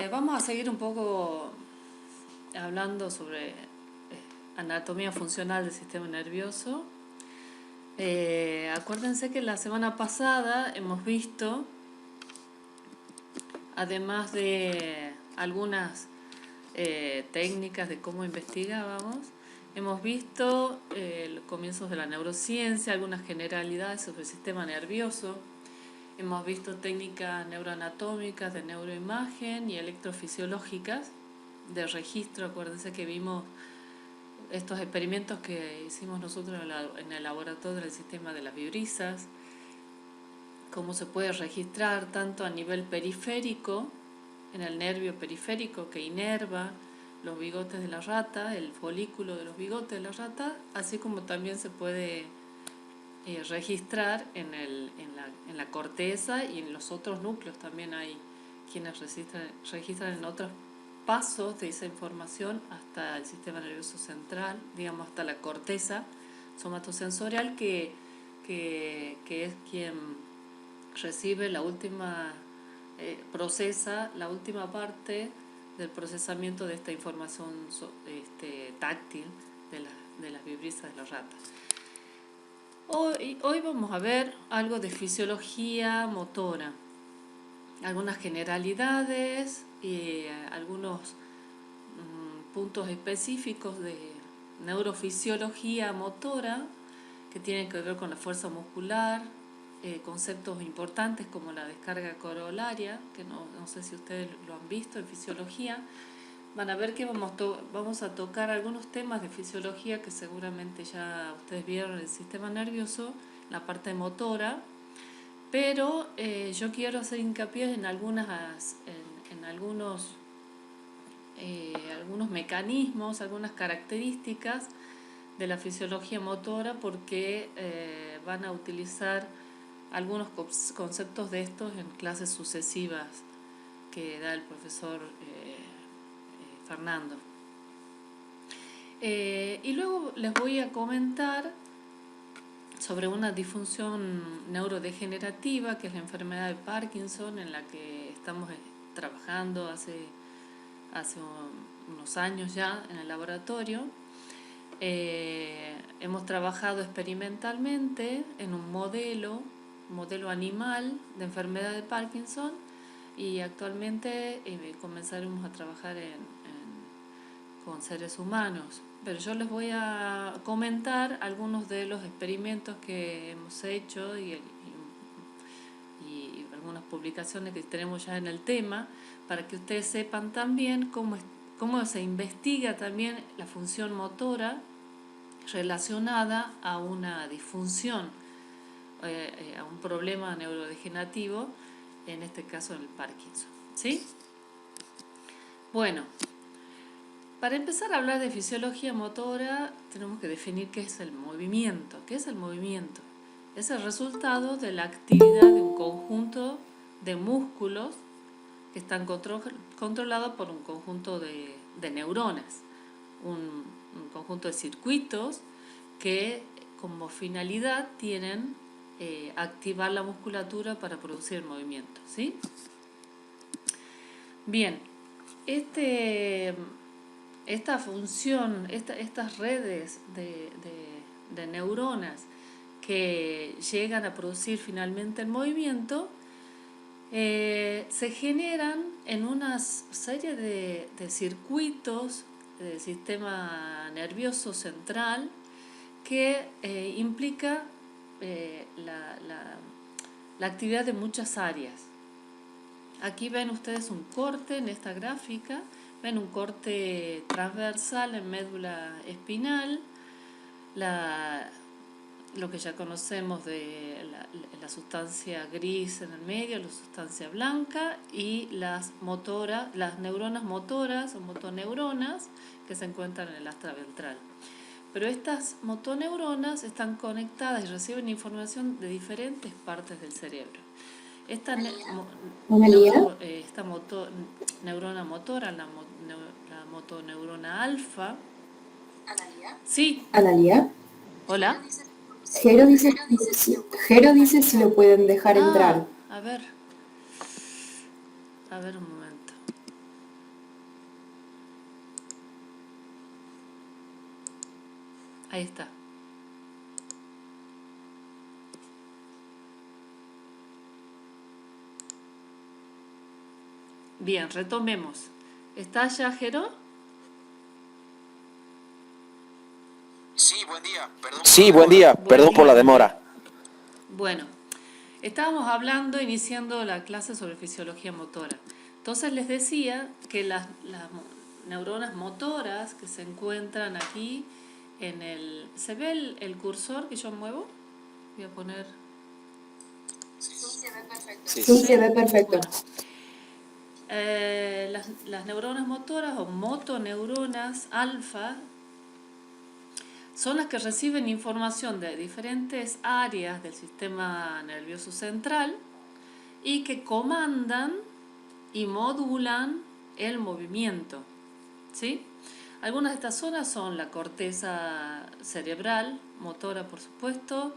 Vamos a seguir un poco hablando sobre anatomía funcional del sistema nervioso. Acuérdense que la semana pasada hemos visto, además de algunas técnicas de cómo investigábamos, hemos visto los comienzos de la neurociencia, algunas generalidades sobre el sistema nervioso. Hemos visto técnicas neuroanatómicas de neuroimagen y electrofisiológicas de registro. Acuérdense que vimos estos experimentos que hicimos nosotros en el laboratorio del sistema de las vibrisas, cómo se puede registrar tanto a nivel periférico, en el nervio periférico que inerva los bigotes de la rata, el folículo de los bigotes de la rata, así como también se puede registrar en la corteza y en los otros núcleos. También hay quienes registran en otros pasos de esa información hasta el sistema nervioso central, digamos hasta la corteza somatosensorial, que es quien recibe la última, procesa la última parte del procesamiento de esta información táctil de las vibrisas de las ratas. Hoy vamos a ver algo de fisiología motora, algunas generalidades y algunos puntos específicos de neurofisiología motora que tienen que ver con la fuerza muscular, conceptos importantes como la descarga corolaria, que no sé si ustedes lo han visto en fisiología. Van a ver que vamos a tocar algunos temas de fisiología que seguramente ya ustedes vieron en el sistema nervioso, la parte motora, pero yo quiero hacer hincapié en algunos mecanismos, algunas características de la fisiología motora, porque van a utilizar algunos conceptos de estos en clases sucesivas que da el profesor Fernando. Y luego les voy a comentar sobre una disfunción neurodegenerativa, que es la enfermedad de Parkinson, en la que estamos trabajando hace unos años ya en el laboratorio. Hemos trabajado experimentalmente en un modelo animal de enfermedad de Parkinson, y actualmente comenzaremos a trabajar con seres humanos. Pero yo les voy a comentar algunos de los experimentos que hemos hecho y algunas publicaciones que tenemos ya en el tema, para que ustedes sepan también cómo se investiga también la función motora relacionada a una disfunción, a un problema neurodegenerativo, en este caso el Parkinson, ¿sí? Bueno, para empezar a hablar de fisiología motora, tenemos que definir qué es el movimiento. ¿Qué es el movimiento? Es el resultado de la actividad de un conjunto de músculos que están controlados por un conjunto de neuronas, un conjunto de circuitos que como finalidad tienen activar la musculatura para producir el movimiento, ¿sí? Bien, esta función, estas redes de neuronas que llegan a producir finalmente el movimiento, se generan en una serie de circuitos del sistema nervioso central que implica la actividad de muchas áreas. Aquí ven ustedes un corte en esta gráfica, ven un corte transversal en médula espinal, lo que ya conocemos de la sustancia gris en el medio, la sustancia blanca, y las neuronas motoras o motoneuronas que se encuentran en el astra ventral. Pero estas motoneuronas están conectadas y reciben información de diferentes partes del cerebro. Esta neurona motora, la motoneurona alfa. ¿Analia? Sí. ¿Analia? Hola. Jero dice si lo pueden dejar entrar. A ver un momento. Ahí está. Bien, retomemos. ¿Está ya, Jero? Sí, buen día. Perdón por Sí, la buen demora. día, Buen perdón por día, la buen día. demora. Bueno, estábamos hablando, iniciando la clase sobre fisiología motora. Entonces les decía que las neuronas motoras que se encuentran aquí en el... ¿Se ve el cursor que yo muevo? Voy a poner... Sí, se ve perfecto. Sí. Sí, se ve perfecto. Bueno, las neuronas motoras o motoneuronas alfa son las que reciben información de diferentes áreas del sistema nervioso central y que comandan y modulan el movimiento, ¿sí? Algunas de estas zonas son la corteza cerebral, motora por supuesto,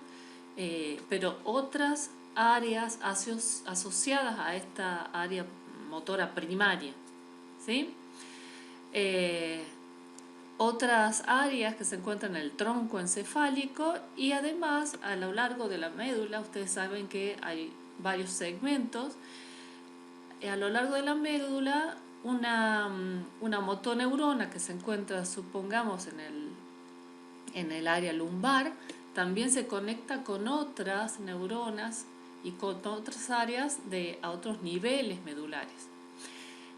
pero otras áreas asociadas a esta área motora primaria, ¿sí? Otras áreas que se encuentran en el tronco encefálico y además a lo largo de la médula, ustedes saben que hay varios segmentos. A lo largo de la médula, una motoneurona que se encuentra, supongamos, en el área lumbar, también se conecta con otras neuronas y con otras áreas a otros niveles medulares.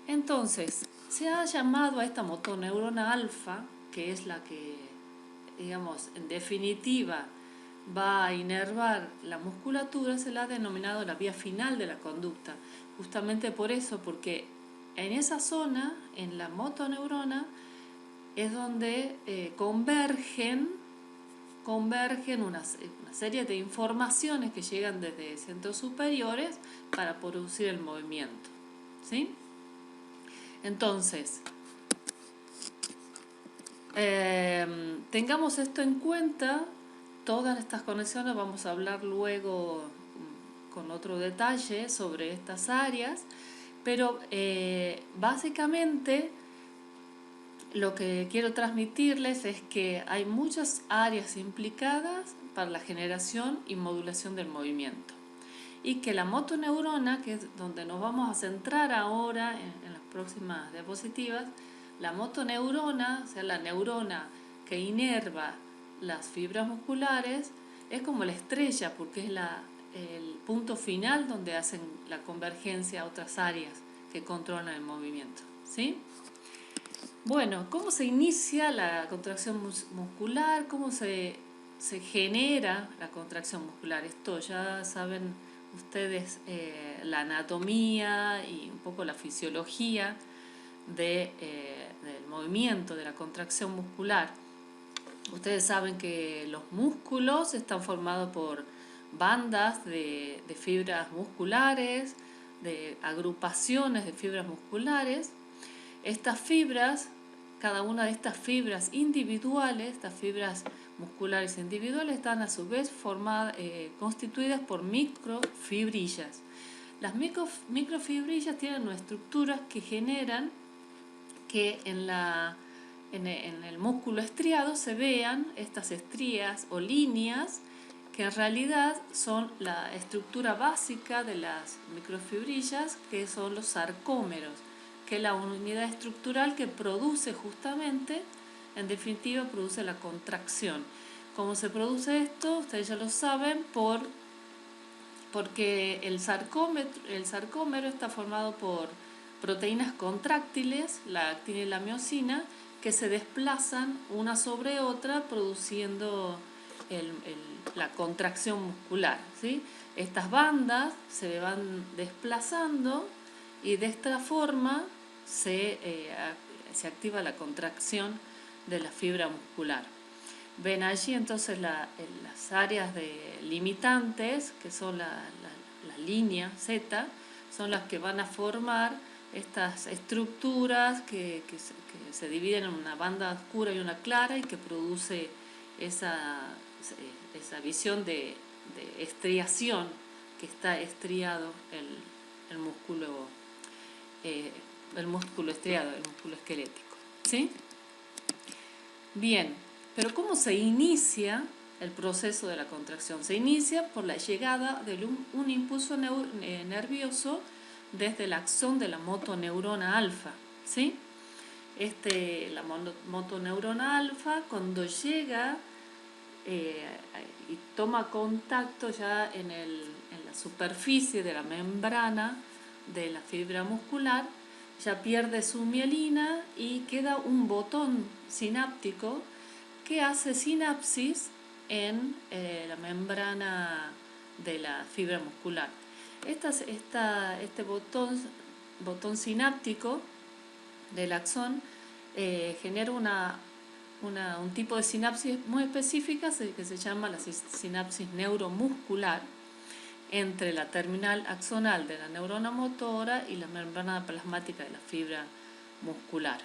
Entonces, se ha llamado a esta motoneurona alfa, que es la que, digamos, en definitiva va a inervar la musculatura, se la ha denominado la vía final de la conducta. Justamente por eso, porque en esa zona, en la motoneurona, es donde convergen una serie de informaciones que llegan desde centros superiores para producir el movimiento, ¿sí? Entonces, tengamos esto en cuenta. Todas estas conexiones vamos a hablar luego con otro detalle sobre estas áreas, pero básicamente lo que quiero transmitirles es que hay muchas áreas implicadas para la generación y modulación del movimiento y que la motoneurona, que es donde nos vamos a centrar ahora en las próximas diapositivas, la motoneurona, o sea, la neurona que inerva las fibras musculares, es como la estrella porque es el punto final donde hacen la convergencia a otras áreas que controlan el movimiento, ¿sí? Bueno, ¿cómo se inicia la contracción muscular? ¿Cómo se genera la contracción muscular? Esto ya saben ustedes, la anatomía y un poco la fisiología del movimiento, de la contracción muscular. Ustedes saben que los músculos están formados por bandas de fibras musculares, de agrupaciones de fibras musculares. Estas fibras, cada una de estas fibras individuales, estas fibras musculares individuales, están a su vez constituidas por microfibrillas. Las microfibrillas tienen unas estructuras que generan que en el músculo estriado se vean estas estrías o líneas que en realidad son la estructura básica de las microfibrillas, que son los sarcómeros, que es la unidad estructural que produce justamente, en definitiva, produce la contracción. ¿Cómo se produce esto? Ustedes ya lo saben, porque el sarcómero está formado por proteínas contráctiles, la actina y la miosina, que se desplazan una sobre otra produciendo la contracción muscular, ¿sí? Estas bandas se van desplazando y de esta forma se activa la contracción de la fibra muscular. Ven allí entonces las áreas limitantes, que son la línea Z, son las que van a formar estas estructuras que se dividen en una banda oscura y una clara y que produce esa visión de estriación, que está estriado el músculo estriado, el músculo esquelético, ¿sí? Bien, Pero ¿cómo se inicia el proceso de la contracción? Se inicia por la llegada de un impulso nervioso desde el axón de la motoneurona alfa, ¿sí? La motoneurona alfa, cuando llega y toma contacto ya en la superficie de la membrana de la fibra muscular, ya pierde su mielina y queda un botón sináptico que hace sinapsis en la membrana de la fibra muscular. Este botón sináptico del axón genera un tipo de sinapsis muy específica que se llama la sinapsis neuromuscular entre la terminal axonal de la neurona motora y la membrana plasmática de la fibra muscular.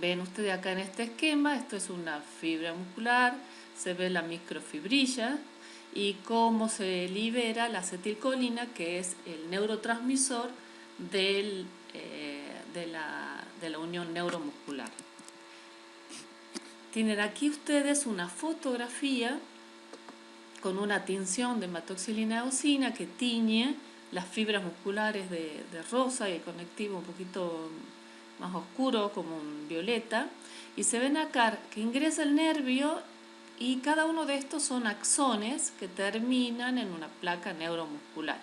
Ven ustedes acá en este esquema, esto es una fibra muscular, se ve la microfibrilla y cómo se libera la acetilcolina, que es el neurotransmisor de la unión neuromuscular. Tienen aquí ustedes una fotografía con una tinción de hematoxilina eosina que tiñe las fibras musculares de rosa y el conectivo un poquito más oscuro como un violeta, y se ven acá que ingresa el nervio y cada uno de estos son axones que terminan en una placa neuromuscular.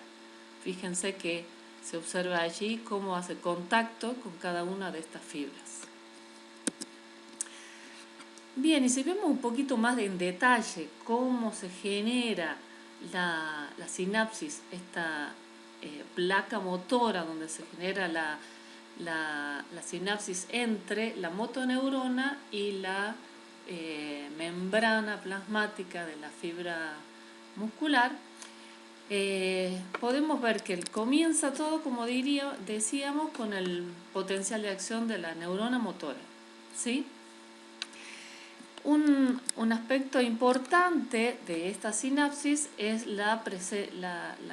Fíjense que se observa allí cómo hace contacto con cada una de estas fibras. Bien, y si vemos un poquito más en detalle cómo se genera la sinapsis, esta placa motora donde se genera la sinapsis entre la motoneurona y la membrana plasmática de la fibra muscular, podemos ver que comienza todo, como decíamos, con el potencial de acción de la neurona motora, ¿sí? Un aspecto importante de esta sinapsis es la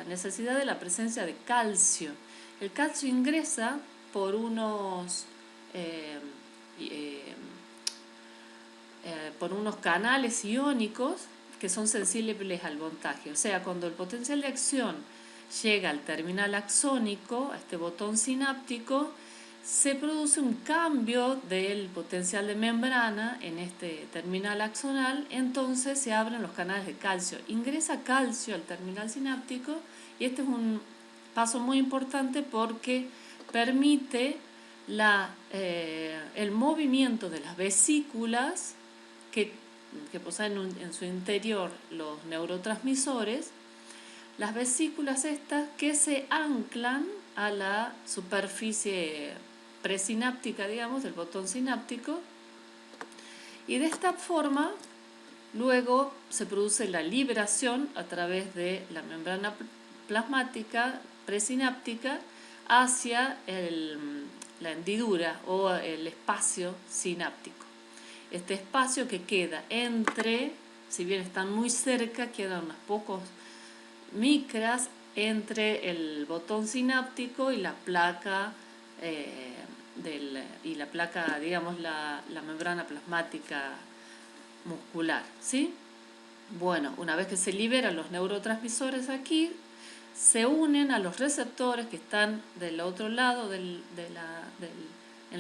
necesidad de la presencia de calcio. El calcio ingresa por unos canales iónicos que son sensibles al voltaje. O sea, cuando el potencial de acción llega al terminal axónico, a este botón sináptico, se produce un cambio del potencial de membrana en este terminal axonal, entonces se abren los canales de calcio. Ingresa calcio al terminal sináptico y este es un paso muy importante porque permite el movimiento de las vesículas que poseen en su interior los neurotransmisores, las vesículas estas que se anclan a la superficie presináptica, digamos, del botón sináptico, y de esta forma luego se produce la liberación a través de la membrana plasmática presináptica hacia la hendidura o el espacio sináptico. Este espacio que queda entre, si bien están muy cerca, quedan unos pocos micras entre el botón sináptico y la placa digamos, la membrana plasmática muscular, ¿sí? Bueno, una vez que se liberan los neurotransmisores aquí, se unen a los receptores que están del otro lado en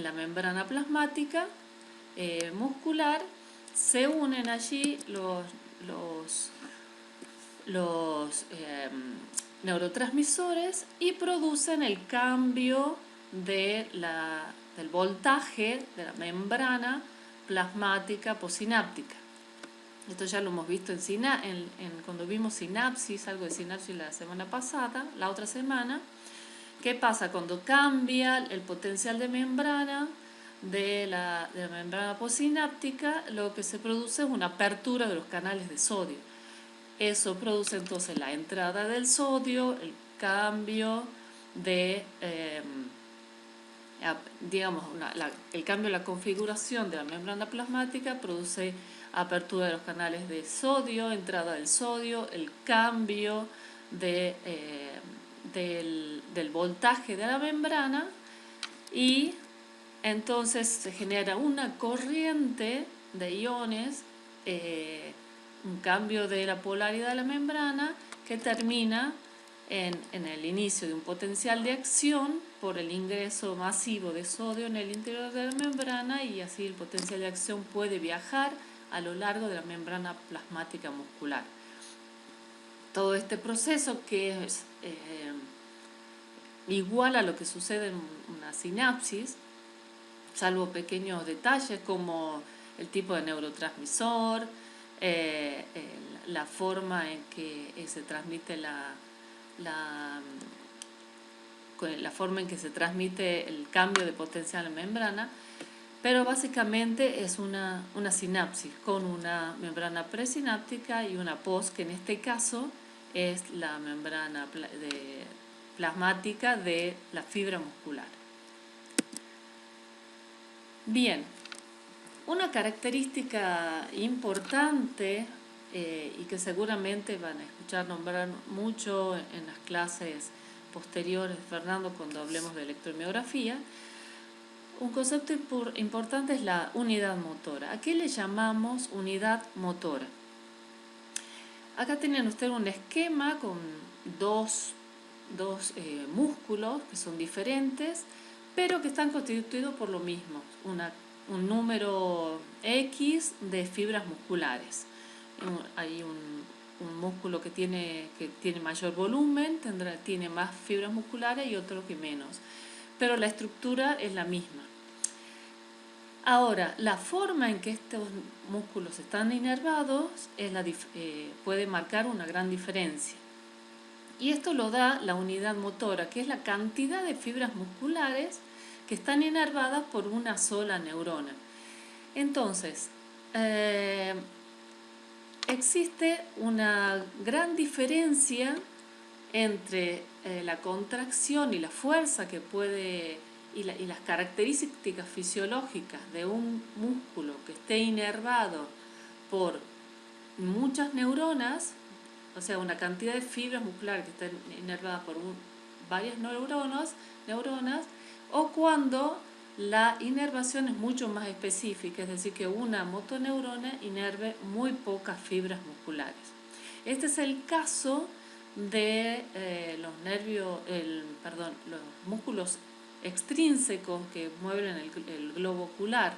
la membrana plasmática muscular, se unen allí los neurotransmisores y producen el cambio del voltaje de la membrana plasmática posináptica. Esto ya lo hemos visto cuando vimos sinapsis, algo de sinapsis la otra semana. ¿Qué pasa? Cuando cambia el potencial de membrana de la membrana posináptica, lo que se produce es una apertura de los canales de sodio. Eso produce entonces la entrada del sodio, el cambio de, el cambio de la configuración de la membrana plasmática produce apertura de los canales de sodio, entrada del sodio, el cambio del voltaje de la membrana, y entonces se genera una corriente de iones, un cambio de la polaridad de la membrana que termina en el inicio de un potencial de acción por el ingreso masivo de sodio en el interior de la membrana, y así el potencial de acción puede viajar a lo largo de la membrana plasmática muscular. Todo este proceso, que es igual a lo que sucede en una sinapsis, salvo pequeños detalles como el tipo de neurotransmisor, la forma en que se transmite la forma en que se transmite el cambio de potencial en membrana, pero básicamente es una sinapsis con una membrana presináptica y una post, que en este caso es la membrana plasmática de la fibra muscular. Bien, una característica importante y que seguramente van a escuchar nombrar mucho en las clases posteriores de Fernando cuando hablemos de electromiografía, un concepto importante es la unidad motora. ¿A qué le llamamos unidad motora? Acá tienen ustedes un esquema con dos músculos que son diferentes, pero que están constituidos por lo mismo, un número X de fibras musculares. Hay un músculo que tiene mayor volumen, tiene más fibras musculares, y otro que menos, pero la estructura es la misma. Ahora, la forma en que estos músculos están inervados puede marcar una gran diferencia. Y esto lo da la unidad motora, que es la cantidad de fibras musculares que están inervadas por una sola neurona. Entonces, existe una gran diferencia entre la contracción y la fuerza que puede y las características fisiológicas de un músculo que esté inervado por muchas neuronas, o sea, una cantidad de fibras musculares que estén inervadas por varias neuronas, o cuando la inervación es mucho más específica, es decir, que una motoneurona inerve muy pocas fibras musculares. Este es el caso de los músculos extrínsecos que mueven el globo ocular.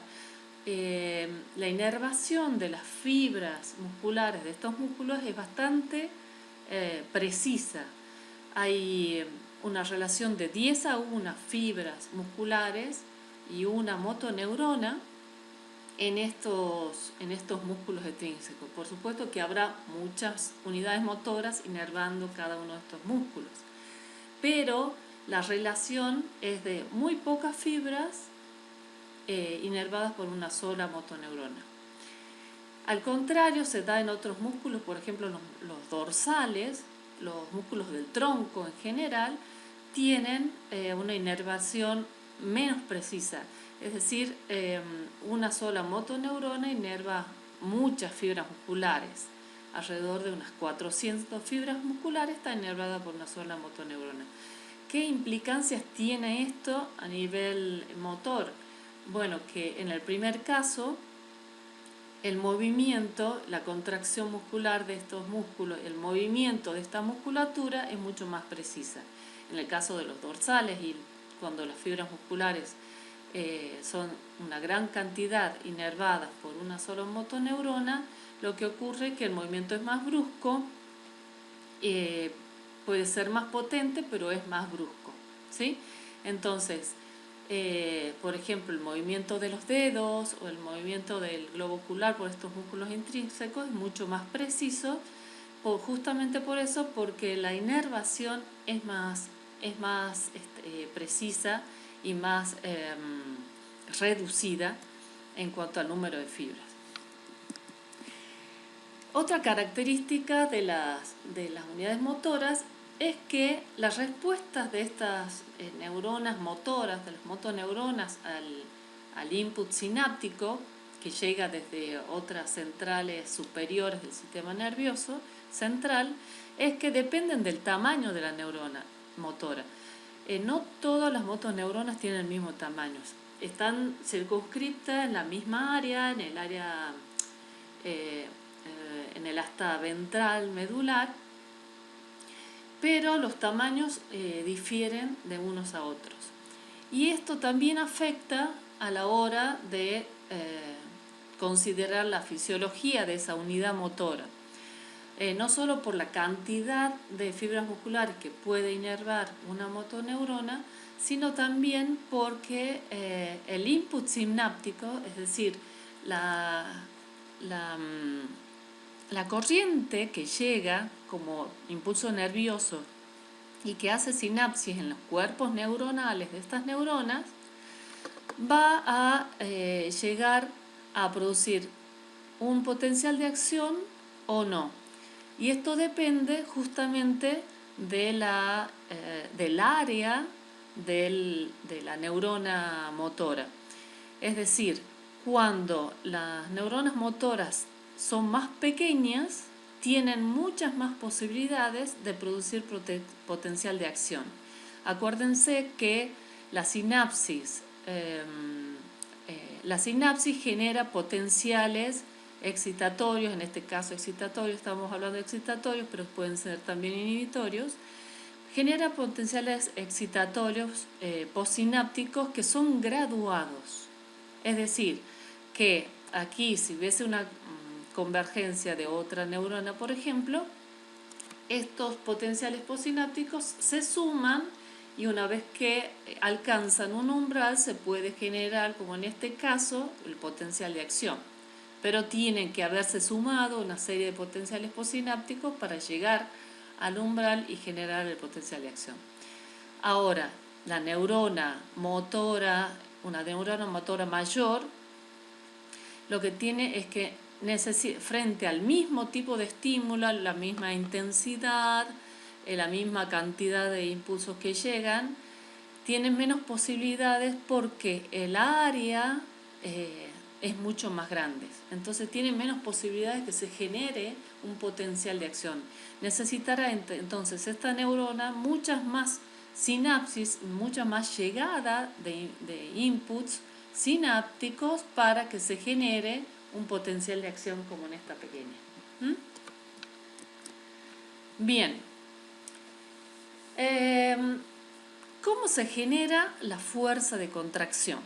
La inervación de las fibras musculares de estos músculos es bastante precisa. Hay una relación de 10:1 fibras musculares y una motoneurona en estos músculos extrínsecos. Por supuesto que habrá muchas unidades motoras inervando cada uno de estos músculos, pero la relación es de muy pocas fibras inervadas por una sola motoneurona. Al contrario, se da en otros músculos, por ejemplo los dorsales, los músculos del tronco en general, tienen una inervación menos precisa, es decir, una sola motoneurona inerva muchas fibras musculares, alrededor de unas 400 fibras musculares está inervada por una sola motoneurona. ¿Qué implicancias tiene esto a nivel motor? Bueno, que en el primer caso, el movimiento, la contracción muscular de estos músculos, el movimiento de esta musculatura es mucho más precisa. En el caso de los dorsales, y cuando las fibras musculares son una gran cantidad inervadas por una sola motoneurona, lo que ocurre es que el movimiento es más brusco, puede ser más potente, pero es más brusco, ¿sí? Entonces, por ejemplo, el movimiento de los dedos o el movimiento del globo ocular por estos músculos intrínsecos es mucho más preciso, justamente por eso, porque la inervación es más precisa y más reducida en cuanto al número de fibras. Otra característica de las unidades motoras es que las respuestas de estas neuronas motoras, de las motoneuronas al input sináptico, que llega desde otras centrales superiores del sistema nervioso central, es que dependen del tamaño de la neurona motora. No todas las motoneuronas tienen el mismo tamaño. están circunscritas en la misma área, en el área, en el asta ventral medular, pero los tamaños difieren de unos a otros. Y esto también afecta a la hora de considerar la fisiología de esa unidad motora. No solo por la cantidad de fibras musculares que puede inervar una motoneurona, sino también porque el input sináptico, es decir, la corriente que llega como impulso nervioso y que hace sinapsis en los cuerpos neuronales de estas neuronas, va a llegar a producir un potencial de acción o no. Y esto depende justamente del área de la neurona motora. Es decir, cuando las neuronas motoras son más pequeñas, tienen muchas más posibilidades de producir potencial de acción. Acuérdense que la sinapsis genera potenciales excitatorios, en este caso excitatorios, estamos hablando de excitatorios, pero pueden ser también inhibitorios, genera potenciales excitatorios postsinápticos que son graduados. Es decir, que aquí si hubiese una convergencia de otra neurona, por ejemplo, estos potenciales postsinápticos se suman y una vez que alcanzan un umbral se puede generar, como en este caso, el potencial de acción. Pero tienen que haberse sumado una serie de potenciales postsinápticos para llegar al umbral y generar el potencial de acción. Ahora, la neurona motora, una neurona motora mayor, lo que tiene es que frente al mismo tipo de estímulo, la misma intensidad, la misma cantidad de impulsos que llegan, tienen menos posibilidades porque el área es mucho más grande. Entonces tienen menos posibilidades que se genere un potencial de acción. Necesitará entonces esta neurona muchas más sinapsis, mucha más llegada de inputs sinápticos para que se genere un potencial de acción como en esta pequeña. Bien. ¿Cómo se genera la fuerza de contracción?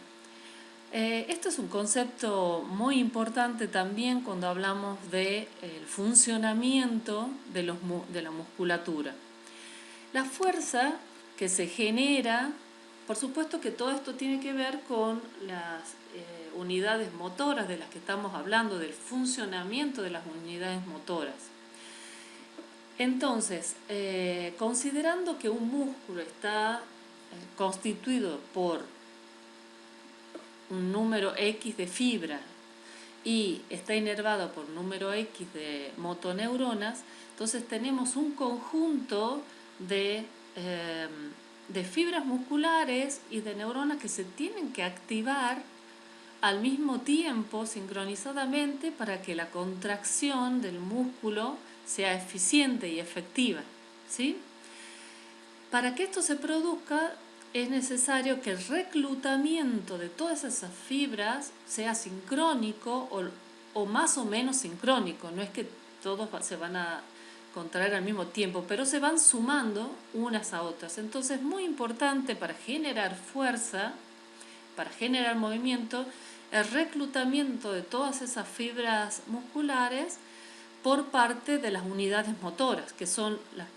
Esto es un concepto muy importante también cuando hablamos del funcionamiento de la musculatura. La fuerza que se genera, por supuesto que todo esto tiene que ver con las unidades motoras de las que estamos hablando, del funcionamiento de las unidades motoras. Entonces, considerando que un músculo está constituido por un número X de fibras y está inervado por un número X de motoneuronas, entonces tenemos un conjunto de fibras musculares y de neuronas que se tienen que activar al mismo tiempo, sincronizadamente, para que la contracción del músculo sea eficiente y efectiva, ¿sí? Para que esto se produzca, es necesario que el reclutamiento de todas esas fibras sea sincrónico o más o menos sincrónico. No es que todos se van a contraer al mismo tiempo, pero se van sumando unas a otras. Entonces es muy importante para generar fuerza, para generar movimiento, el reclutamiento de todas esas fibras musculares por parte de las unidades motoras, que son las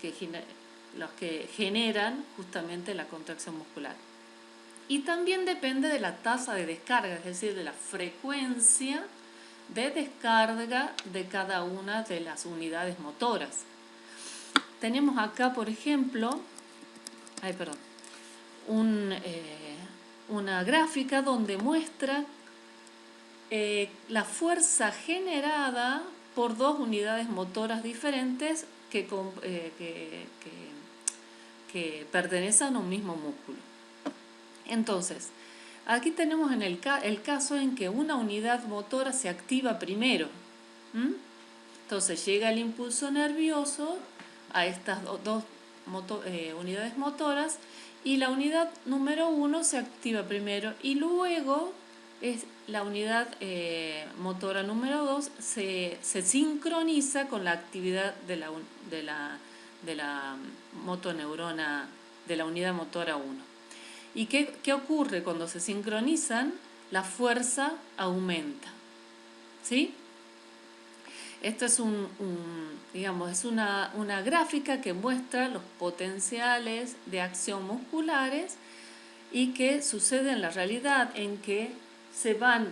que generan justamente la contracción muscular. Y también depende de la tasa de descarga, es decir, de la frecuencia de descarga de cada una de las unidades motoras. Tenemos acá, por ejemplo, una gráfica donde muestra la fuerza generada por dos unidades motoras diferentes que pertenecen a un mismo músculo. Entonces, aquí tenemos el caso en que una unidad motora se activa primero. Entonces llega el impulso nervioso a estas dos unidades motoras y la unidad número 1 se activa primero y luego es la unidad motora número 2 se sincroniza con la actividad de la motoneurona, de la unidad motora 1. ¿Y qué ocurre cuando se sincronizan? La fuerza aumenta, ¿sí? Esto es es una gráfica que muestra los potenciales de acción musculares y que sucede en la realidad en que se van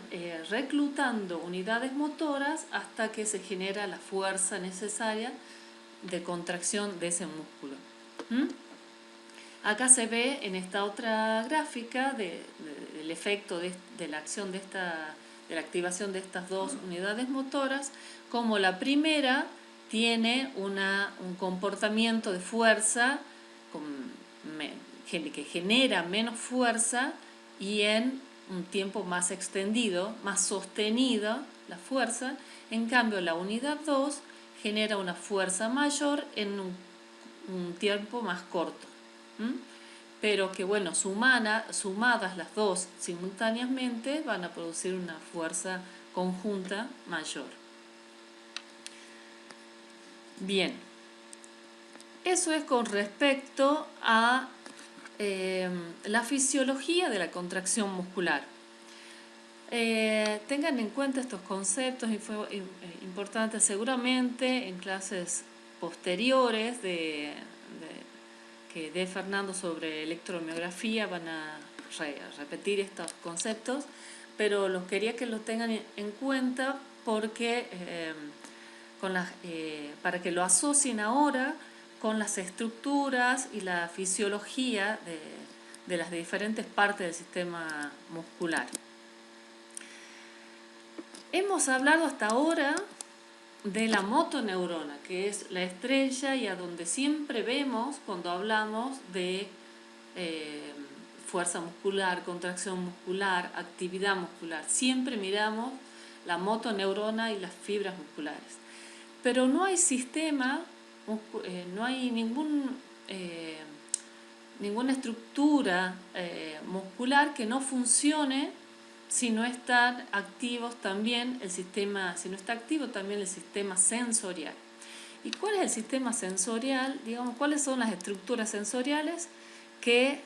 reclutando unidades motoras hasta que se genera la fuerza necesaria de contracción de ese músculo. Acá se ve en esta otra gráfica del efecto de la acción de la activación de estas dos unidades motoras, como la primera tiene un comportamiento de fuerza que genera menos fuerza y en un tiempo más extendido, más sostenido la fuerza. En cambio, la unidad 2 genera una fuerza mayor en un tiempo más corto. Pero que, bueno, sumadas las dos simultáneamente van a producir una fuerza conjunta mayor. Bien, eso es con respecto a la fisiología de la contracción muscular. Tengan en cuenta estos conceptos y fue importante seguramente en clases posteriores que dé Fernando sobre electromiografía van a repetir estos conceptos, pero quería que los tengan en cuenta porque para que lo asocien ahora con las estructuras y la fisiología de las diferentes partes del sistema muscular. Hemos hablado hasta ahora de la motoneurona, que es la estrella y a donde siempre vemos cuando hablamos de fuerza muscular, contracción muscular, actividad muscular. Siempre miramos la motoneurona y las fibras musculares. Pero no hay sistema, no hay ninguna estructura muscular que no funcione si no están activos también si no está activo también el sistema sensorial. ¿Y cuál es el sistema sensorial? Digamos, ¿cuáles son las estructuras sensoriales que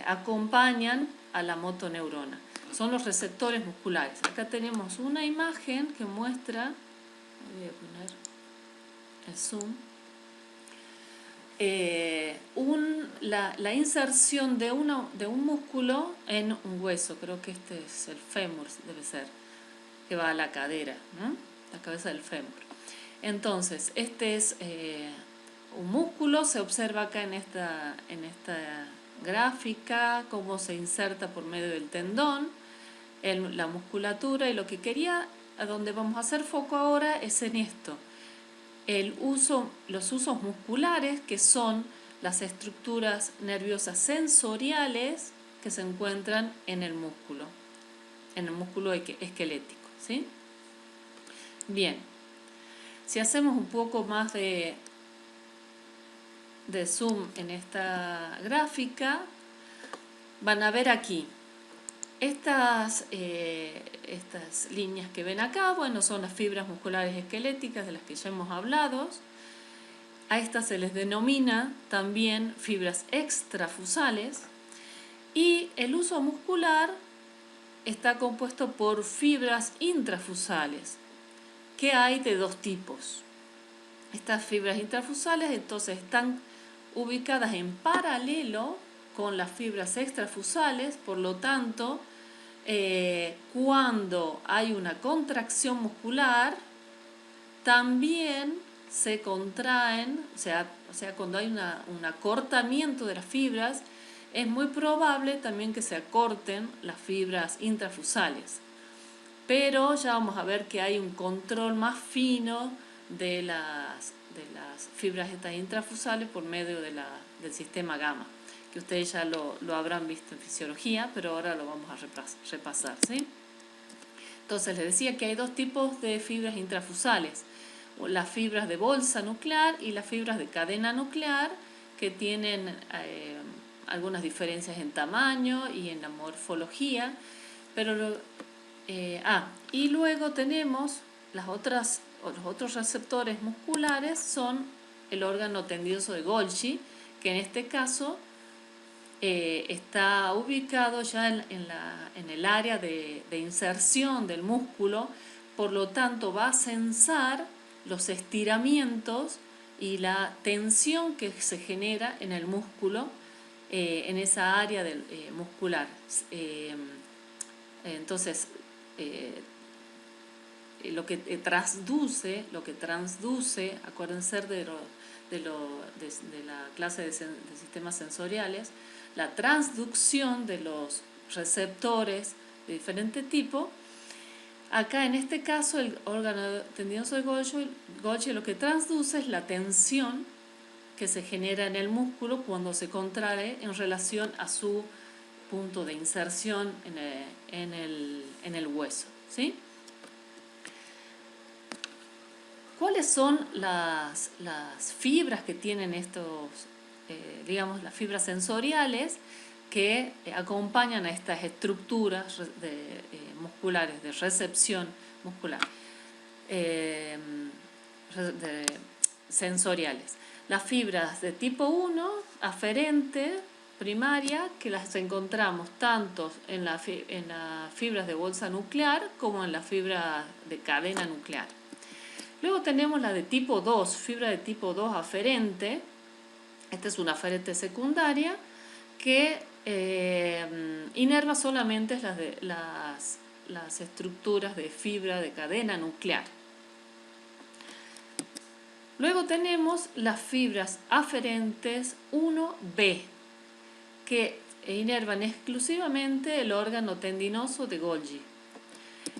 acompañan a la motoneurona? Son los receptores musculares. Acá tenemos una imagen que muestra, voy a poner el zoom, la inserción de un músculo en un hueso. Creo que este es el fémur, debe ser, que va a la cadera, ¿no? La cabeza del fémur. Entonces, este es un músculo, se observa acá en esta gráfica cómo se inserta por medio del tendón en la musculatura, y a donde vamos a hacer foco ahora es en esto. Los usos musculares, que son las estructuras nerviosas sensoriales que se encuentran en el músculo esquelético, ¿sí? Bien, si hacemos un poco más de zoom en esta gráfica, van a ver aquí estas líneas que ven acá, bueno, son las fibras musculares esqueléticas de las que ya hemos hablado. A estas se les denomina también fibras extrafusales, y el uso muscular está compuesto por fibras intrafusales, que hay de dos tipos. Estas fibras intrafusales entonces están ubicadas en paralelo con las fibras extrafusales, por lo tanto, cuando hay una contracción muscular, también se contraen, o sea, cuando hay un acortamiento de las fibras, es muy probable también que se acorten las fibras intrafusales. Pero ya vamos a ver que hay un control más fino de las fibras estas intrafusales por medio del sistema gamma, que ustedes ya lo habrán visto en fisiología, pero ahora lo vamos a repasar, ¿sí? Entonces les decía que hay dos tipos de fibras intrafusales: las fibras de bolsa nuclear y las fibras de cadena nuclear, que tienen algunas diferencias en tamaño y en la morfología, pero y luego tenemos los otros receptores musculares son el órgano tendinoso de Golgi, que en este caso está ubicado ya en el área de inserción del músculo, por lo tanto va a censar los estiramientos y la tensión que se genera en el músculo, en esa área muscular. Entonces, lo que transduce, acuérdense de la clase de sistemas sensoriales, la transducción de los receptores de diferente tipo. Acá en este caso el órgano tendinoso de Golgi lo que transduce es la tensión que se genera en el músculo cuando se contrae en relación a su punto de inserción en el hueso, ¿sí? ¿Cuáles son las fibras que tienen estos, digamos, las fibras sensoriales que acompañan a estas estructuras musculares de recepción muscular, sensoriales? Las fibras de tipo 1, aferente, primaria, que las encontramos tanto en las fibras de bolsa nuclear como en las fibras de cadena nuclear. Luego tenemos la de tipo 2, fibra de tipo 2 aferente. Esta es una aferente secundaria que inerva solamente las estructuras de fibra de cadena nuclear. Luego tenemos las fibras aferentes 1B, que inervan exclusivamente el órgano tendinoso de Golgi.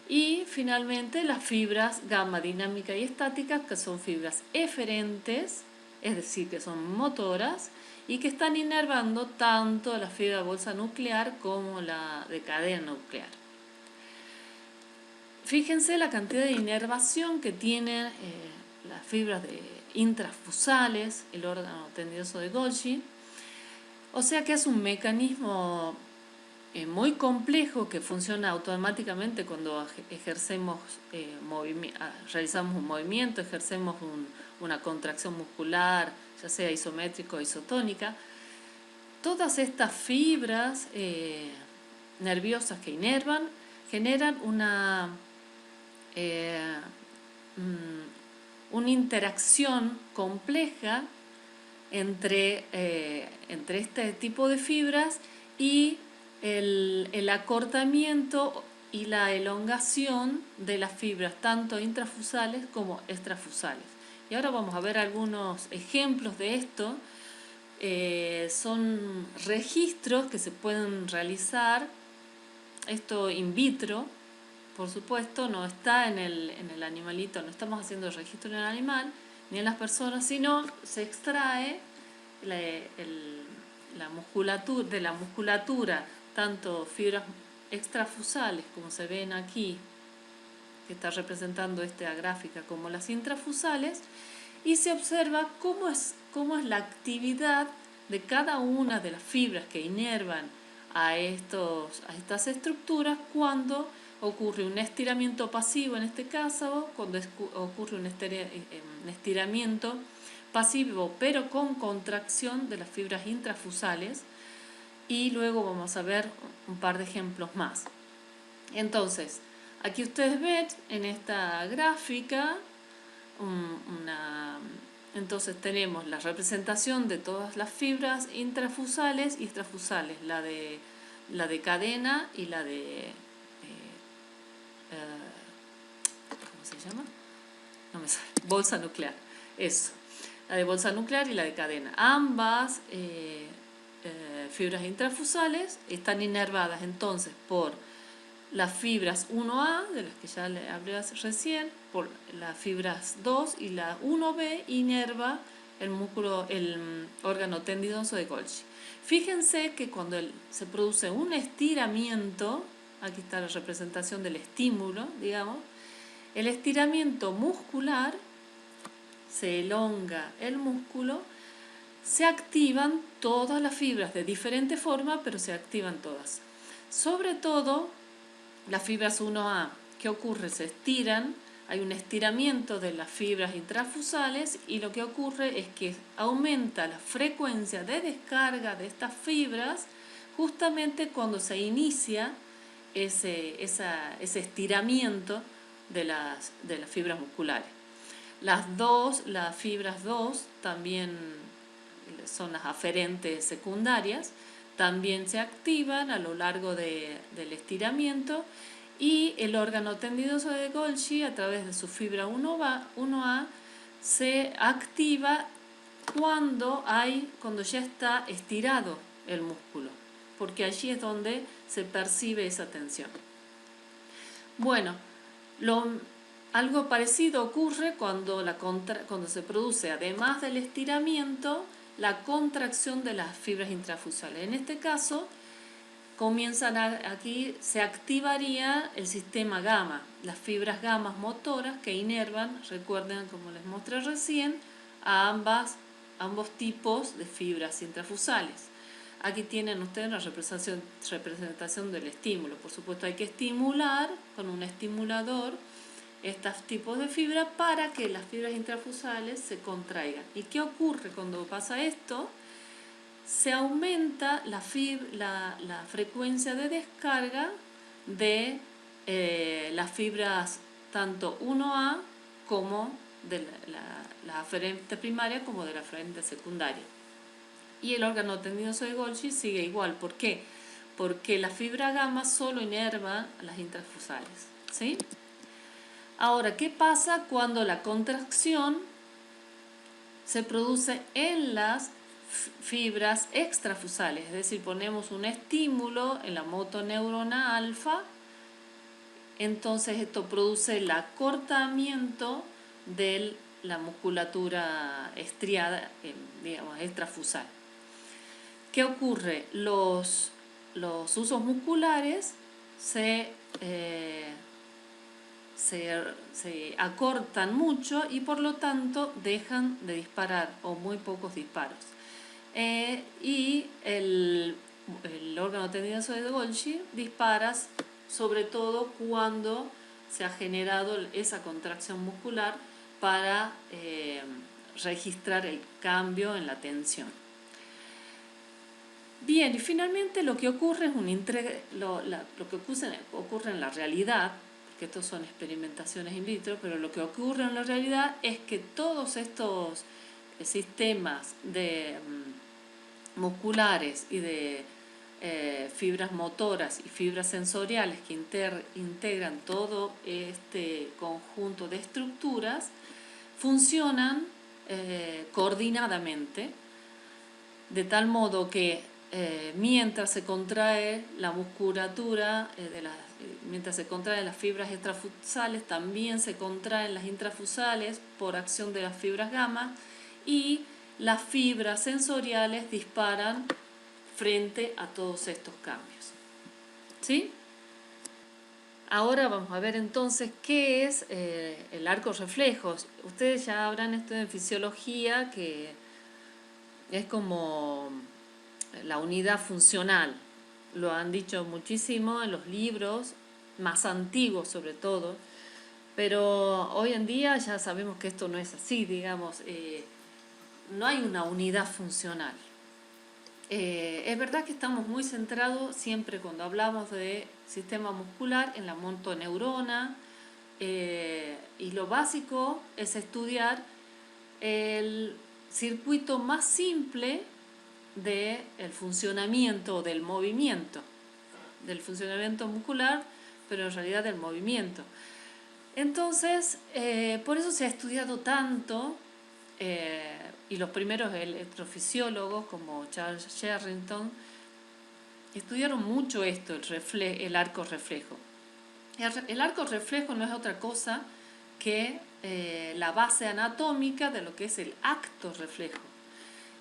Y finalmente las fibras gamma dinámica y estática, que son fibras eferentes, es decir, que son motoras, y que están inervando tanto la fibra de bolsa nuclear como la de cadena nuclear. Fíjense la cantidad de inervación que tienen las fibras intrafusales, el órgano tendinoso de Golgi. O sea que es un mecanismo muy complejo que funciona automáticamente cuando realizamos un movimiento, ejercemos una contracción muscular, ya sea isométrica o isotónica. Todas estas fibras nerviosas que inervan generan una interacción compleja entre este tipo de fibras y el acortamiento y la elongación de las fibras, tanto intrafusales como extrafusales. Y ahora vamos a ver algunos ejemplos de esto. Son registros que se pueden realizar, esto in vitro, por supuesto, no está en el animalito, no estamos haciendo el registro en el animal, ni en las personas, sino se extrae la musculatura, tanto fibras extrafusales, como se ven aquí, que está representando esta gráfica, como las intrafusales, y se observa cómo es la actividad de cada una de las fibras que inervan a estas estructuras cuando ocurre un estiramiento pasivo, en este caso, cuando ocurre un estiramiento pasivo pero con contracción de las fibras intrafusales, y luego vamos a ver un par de ejemplos más. Entonces, aquí ustedes ven en esta gráfica entonces tenemos la representación de todas las fibras intrafusales y extrafusales, la de cadena y la de ¿cómo se llama? No me sale. Bolsa nuclear. Eso. La de bolsa nuclear y la de cadena. Ambas fibras intrafusales están inervadas entonces por las fibras 1A, de las que ya le hablé recién, por las fibras 2, y la 1B inerva el órgano tendinoso de Golgi. Fíjense que cuando se produce un estiramiento, aquí está la representación del estímulo, digamos, el estiramiento muscular, se elonga el músculo se activan todas las fibras de diferente forma, pero se activan todas. Sobre todo las fibras 1A. ¿Qué ocurre? Se estiran, hay un estiramiento de las fibras intrafusales y lo que ocurre es que aumenta la frecuencia de descarga de estas fibras justamente cuando se inicia ese estiramiento de las fibras musculares. Las fibras 2 también son las aferentes secundarias, también se activan a lo largo del estiramiento, y el órgano tendidoso de Golgi a través de su fibra 1A se activa cuando ya está estirado el músculo, porque allí es donde se percibe esa tensión. Bueno, algo parecido ocurre cuando se produce, además del estiramiento, la contracción de las fibras intrafusales. En este caso, aquí se activaría el sistema gamma, las fibras gamas motoras que inervan, recuerden como les mostré recién, a ambos tipos de fibras intrafusales. Aquí tienen ustedes la representación del estímulo. Por supuesto, hay que estimular con un estimulador estos tipos de fibras para que las fibras intrafusales se contraigan. ¿Y qué ocurre cuando pasa esto? Se aumenta la frecuencia de descarga de las fibras tanto 1A como de la aferente primaria como de la aferente secundaria. Y el órgano tendidoso de Golgi sigue igual. ¿Por qué? Porque la fibra gamma solo inerva las intrafusales, ¿sí? Ahora, ¿qué pasa cuando la contracción se produce en las fibras extrafusales? Es decir, ponemos un estímulo en la motoneurona alfa, entonces esto produce el acortamiento de la musculatura estriada, digamos, extrafusal. ¿Qué ocurre? Los usos musculares se acortan mucho y por lo tanto dejan de disparar o muy pocos disparos. Y el órgano tendidoso de Golgi dispara sobre todo cuando se ha generado esa contracción muscular para registrar el cambio en la tensión. Bien, y finalmente lo que ocurre es lo que ocurre en la realidad, porque estos son experimentaciones in vitro, pero lo que ocurre en la realidad es que todos estos sistemas musculares y de fibras motoras y fibras sensoriales que integran todo este conjunto de estructuras funcionan coordinadamente, de tal modo que mientras se contrae la musculatura, mientras se contraen las fibras extrafusales, también se contraen las intrafusales por acción de las fibras gamma, y las fibras sensoriales disparan frente a todos estos cambios. ¿Sí? Ahora vamos a ver entonces qué es el arco reflejo. Ustedes ya habrán estudiado en fisiología que es como la unidad funcional. Lo han dicho muchísimo en los libros, más antiguos sobre todo, pero hoy en día ya sabemos que esto no es así, digamos, no hay una unidad funcional. Es verdad que estamos muy centrados siempre cuando hablamos de sistema muscular en la motoneurona, y lo básico es estudiar el circuito más simple del funcionamiento del movimiento muscular, pero en realidad del movimiento. Entonces, por eso se ha estudiado tanto, y los primeros electrofisiólogos como Charles Sherrington estudiaron mucho esto, el arco reflejo. El arco reflejo no es otra cosa que la base anatómica de lo que es el acto reflejo.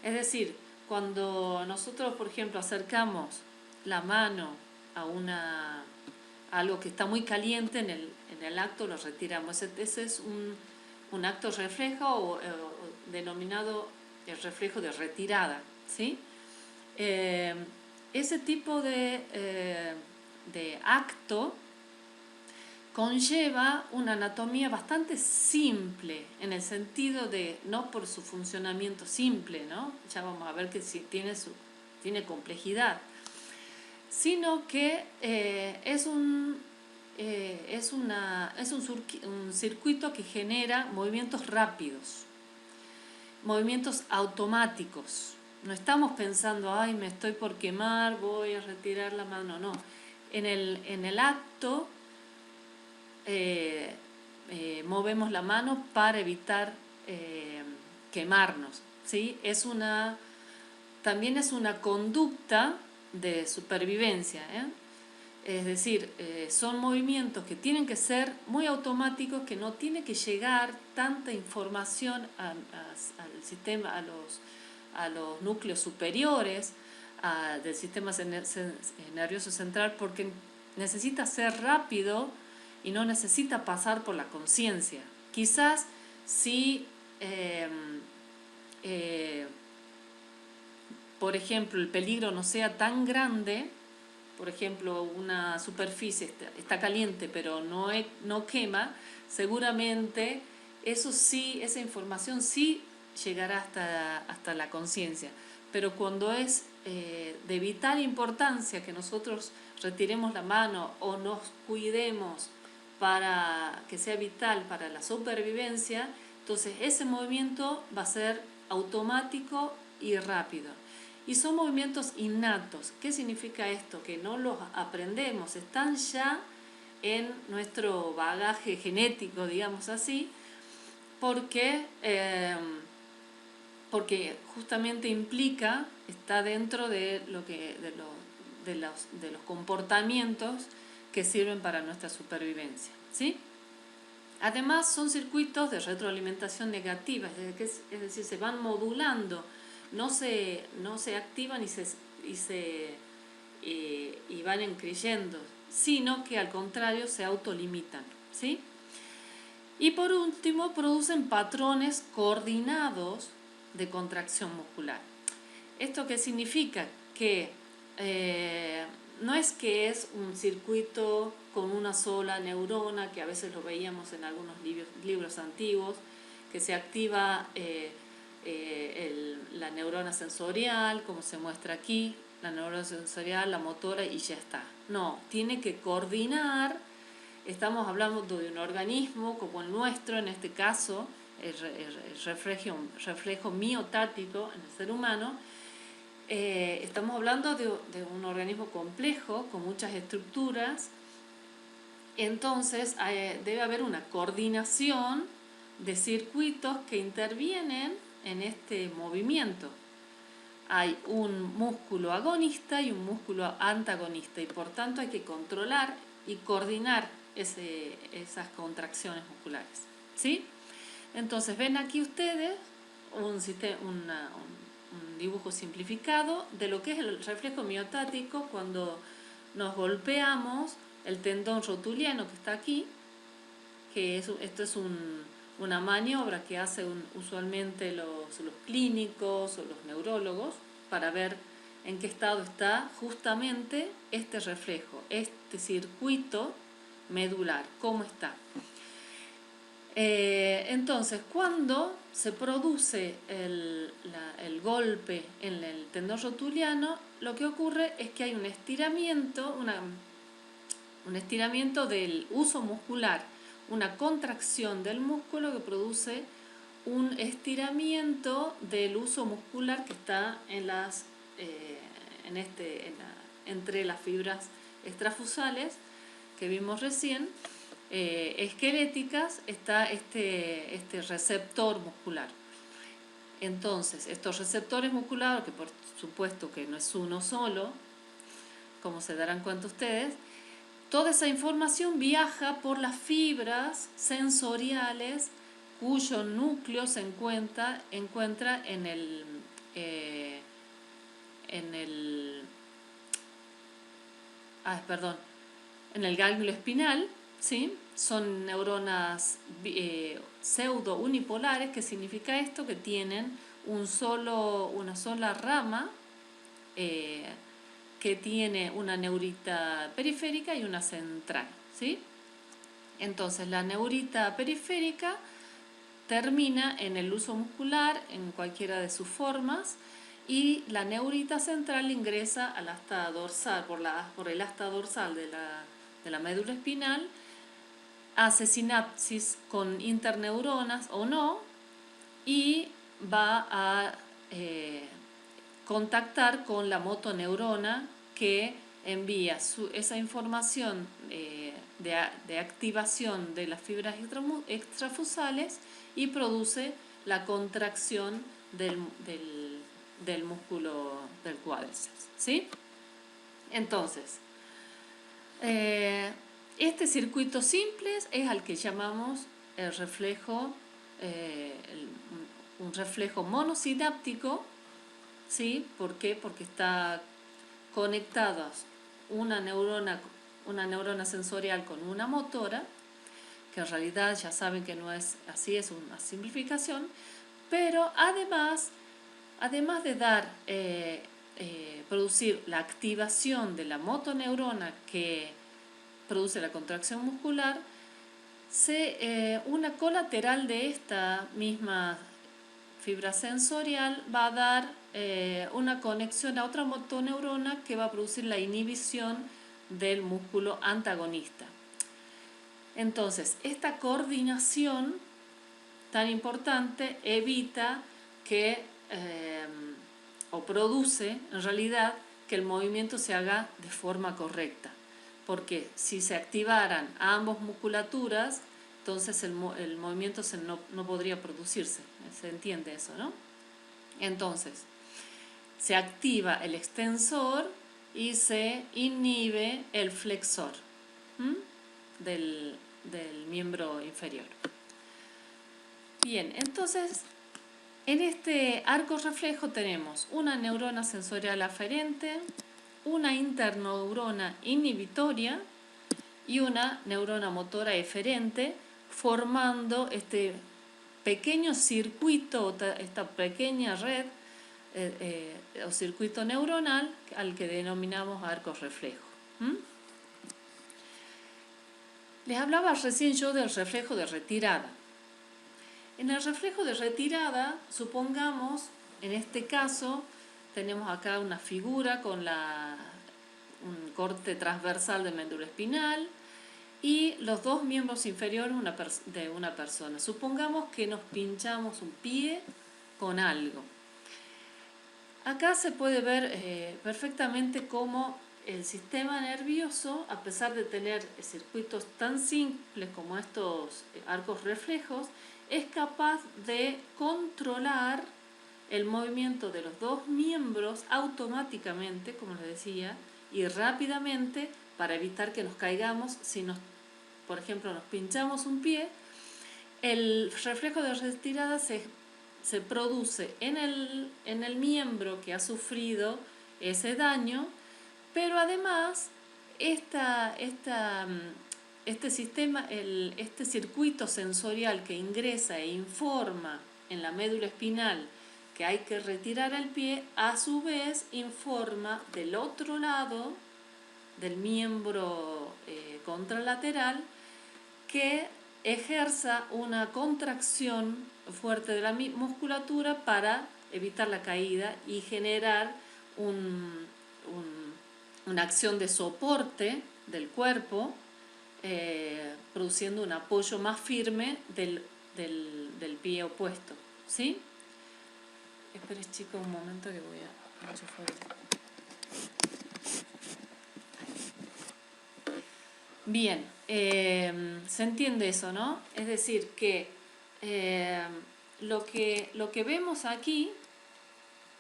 Es decir, cuando nosotros, por ejemplo, acercamos la mano a algo que está muy caliente, en el acto lo retiramos. Ese es un acto reflejo o denominado el reflejo de retirada, ¿sí? Ese tipo de acto conlleva una anatomía bastante simple, en el sentido de, no por su funcionamiento simple, ¿no? Ya vamos a ver que sí tiene complejidad, sino que es un circuito que genera movimientos rápidos, movimientos automáticos. No estamos pensando, ay, me estoy por quemar, voy a retirar la mano, no. En el acto movemos la mano para evitar quemarnos, ¿sí? También es una conducta de supervivencia, ¿eh? Es decir, son movimientos que tienen que ser muy automáticos, que no tiene que llegar tanta información al sistema, a los núcleos superiores del sistema nervioso central, porque necesita ser rápido y no necesita pasar por la conciencia. Quizás si, por ejemplo, el peligro no sea tan grande, por ejemplo, una superficie está caliente pero no quema, seguramente esa información sí llegará hasta la conciencia. Pero cuando es de vital importancia que nosotros retiremos la mano o nos cuidemos para que sea vital para la supervivencia, entonces ese movimiento va a ser automático y rápido. Y son movimientos innatos. ¿Qué significa esto? Que no los aprendemos, están ya en nuestro bagaje genético, digamos así, porque justamente está dentro de los comportamientos que sirven para nuestra supervivencia, ¿sí? Además, son circuitos de retroalimentación negativa, es decir, se van modulando, no se activan y van encreyendo, sino que al contrario se autolimitan, ¿sí? Y por último, producen patrones coordinados de contracción muscular. ¿Esto qué significa? Que no es que es un circuito con una sola neurona, que a veces lo veíamos en algunos libros antiguos, que se activa la neurona sensorial, como se muestra aquí, la neurona sensorial, la motora y ya está. No, tiene que coordinar. Estamos hablando de un organismo como el nuestro, en este caso, el reflejo miotático en el ser humano. Estamos hablando de un organismo complejo, con muchas estructuras. Entonces debe haber una coordinación de circuitos que intervienen en este movimiento. Hay un músculo agonista y un músculo antagonista, y por tanto hay que controlar y coordinar esas contracciones musculares, ¿sí? Entonces ven aquí ustedes un dibujo simplificado de lo que es el reflejo miotático cuando nos golpeamos el tendón rotuliano que está aquí, que esto es una maniobra que hacen usualmente los clínicos o los neurólogos para ver en qué estado está justamente este reflejo, este circuito medular, cómo está. Entonces, cuando se produce el golpe en el tendón rotuliano, lo que ocurre es que hay un estiramiento del uso muscular, una contracción del músculo que produce un estiramiento del uso muscular que está entre las fibras extrafusales que vimos recién. Esqueléticas, está este receptor muscular. Entonces, estos receptores musculares, que por supuesto que no es uno solo, como se darán cuenta ustedes, toda esa información viaja por las fibras sensoriales cuyo núcleo se encuentra en el ganglio espinal, ¿sí? Son neuronas pseudo unipolares. ¿Qué significa esto? Que tienen una sola rama que tiene una neurita periférica y una central, ¿sí? Entonces la neurita periférica termina en el huso muscular en cualquiera de sus formas y la neurita central ingresa al asta dorsal, por el asta dorsal de la médula espinal, hace sinapsis con interneuronas o no y va a contactar con la motoneurona que envía esa información de activación de las fibras extrafusales y produce la contracción del músculo del cuádriceps, ¿sí? Entonces, este circuito simple es al que llamamos el reflejo, un reflejo monosináptico, ¿sí? ¿Por qué? Porque está conectadas una neurona sensorial con una motora, que en realidad ya saben que no es así, es una simplificación, pero además de producir la activación de la motoneurona que produce la contracción muscular, una colateral de esta misma fibra sensorial va a dar una conexión a otra motoneurona que va a producir la inhibición del músculo antagonista. Entonces, esta coordinación tan importante evita que, o produce en realidad, que el movimiento se haga de forma correcta. Porque si se activaran ambas musculaturas, entonces el movimiento no podría producirse. ¿Se entiende eso, no? Entonces, se activa el extensor y se inhibe el flexor del miembro inferior. Bien, entonces, en este arco reflejo tenemos una neurona sensorial aferente, una interneurona inhibitoria y una neurona motora eferente, formando este pequeño circuito, esta pequeña red o circuito neuronal al que denominamos arco reflejo. Les hablaba recién yo del reflejo de retirada. En el reflejo de retirada, supongamos, en este caso, tenemos acá una figura con un corte transversal de médula espinal y los dos miembros inferiores de una persona. Supongamos que nos pinchamos un pie con algo. Acá se puede ver perfectamente cómo el sistema nervioso, a pesar de tener circuitos tan simples como estos arcos reflejos, es capaz de controlar el movimiento de los dos miembros automáticamente, como les decía, y rápidamente para evitar que nos caigamos. Si por ejemplo, nos pinchamos un pie, el reflejo de retirada se produce en el miembro que ha sufrido ese daño, pero además este circuito sensorial que ingresa e informa en la médula espinal que hay que retirar el pie, a su vez informa del otro lado del miembro contralateral que ejerza una contracción fuerte de la musculatura para evitar la caída y generar una acción de soporte del cuerpo, produciendo un apoyo más firme del pie opuesto, ¿sí? Esperen, chicos, un momento que voy a enchufar. Bien, se entiende eso, ¿no? Es decir, que lo que vemos aquí,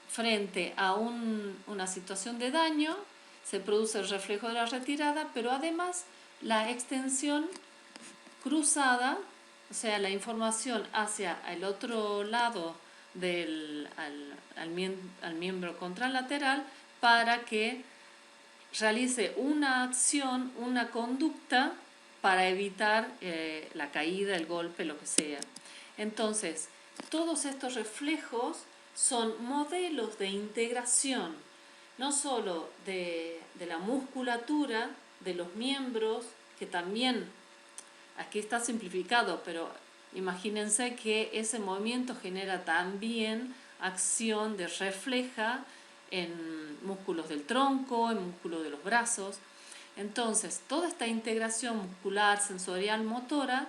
frente a una situación de daño, se produce el reflejo de la retirada, pero además la extensión cruzada, o sea, la información hacia el otro lado al miembro contralateral para que realice una acción, una conducta para evitar la caída, el golpe, lo que sea. Entonces, todos estos reflejos son modelos de integración, no solo de la musculatura, de los miembros, que también, aquí está simplificado, pero imagínense que ese movimiento genera también acción de refleja en músculos del tronco, en músculos de los brazos. Entonces, toda esta integración muscular, sensorial, motora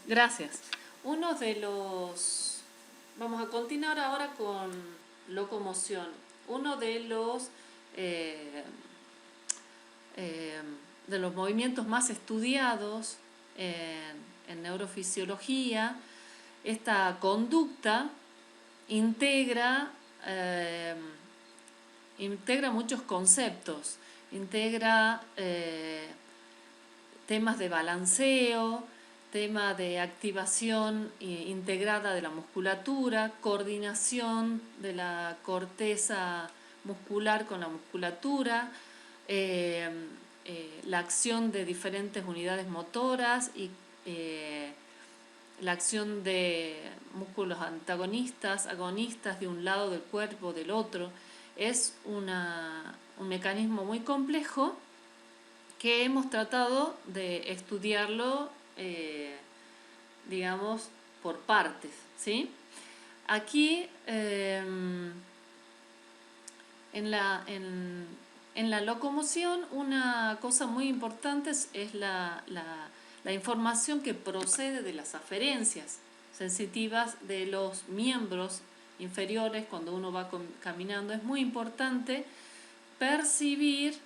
Gracias. Vamos a continuar ahora con locomoción. Uno de los movimientos más estudiados en neurofisiología, esta conducta integra muchos conceptos, integra temas de balanceo, tema de activación integrada de la musculatura, coordinación de la corteza muscular con la musculatura, la acción de diferentes unidades motoras y la acción de músculos antagonistas, agonistas de un lado del cuerpo, del otro. Es un mecanismo muy complejo que hemos tratado de estudiarlo, digamos, por partes, ¿sí? Aquí, en la locomoción, una cosa muy importante es la información que procede de las aferencias sensitivas de los miembros inferiores cuando uno va caminando. Es muy importante percibir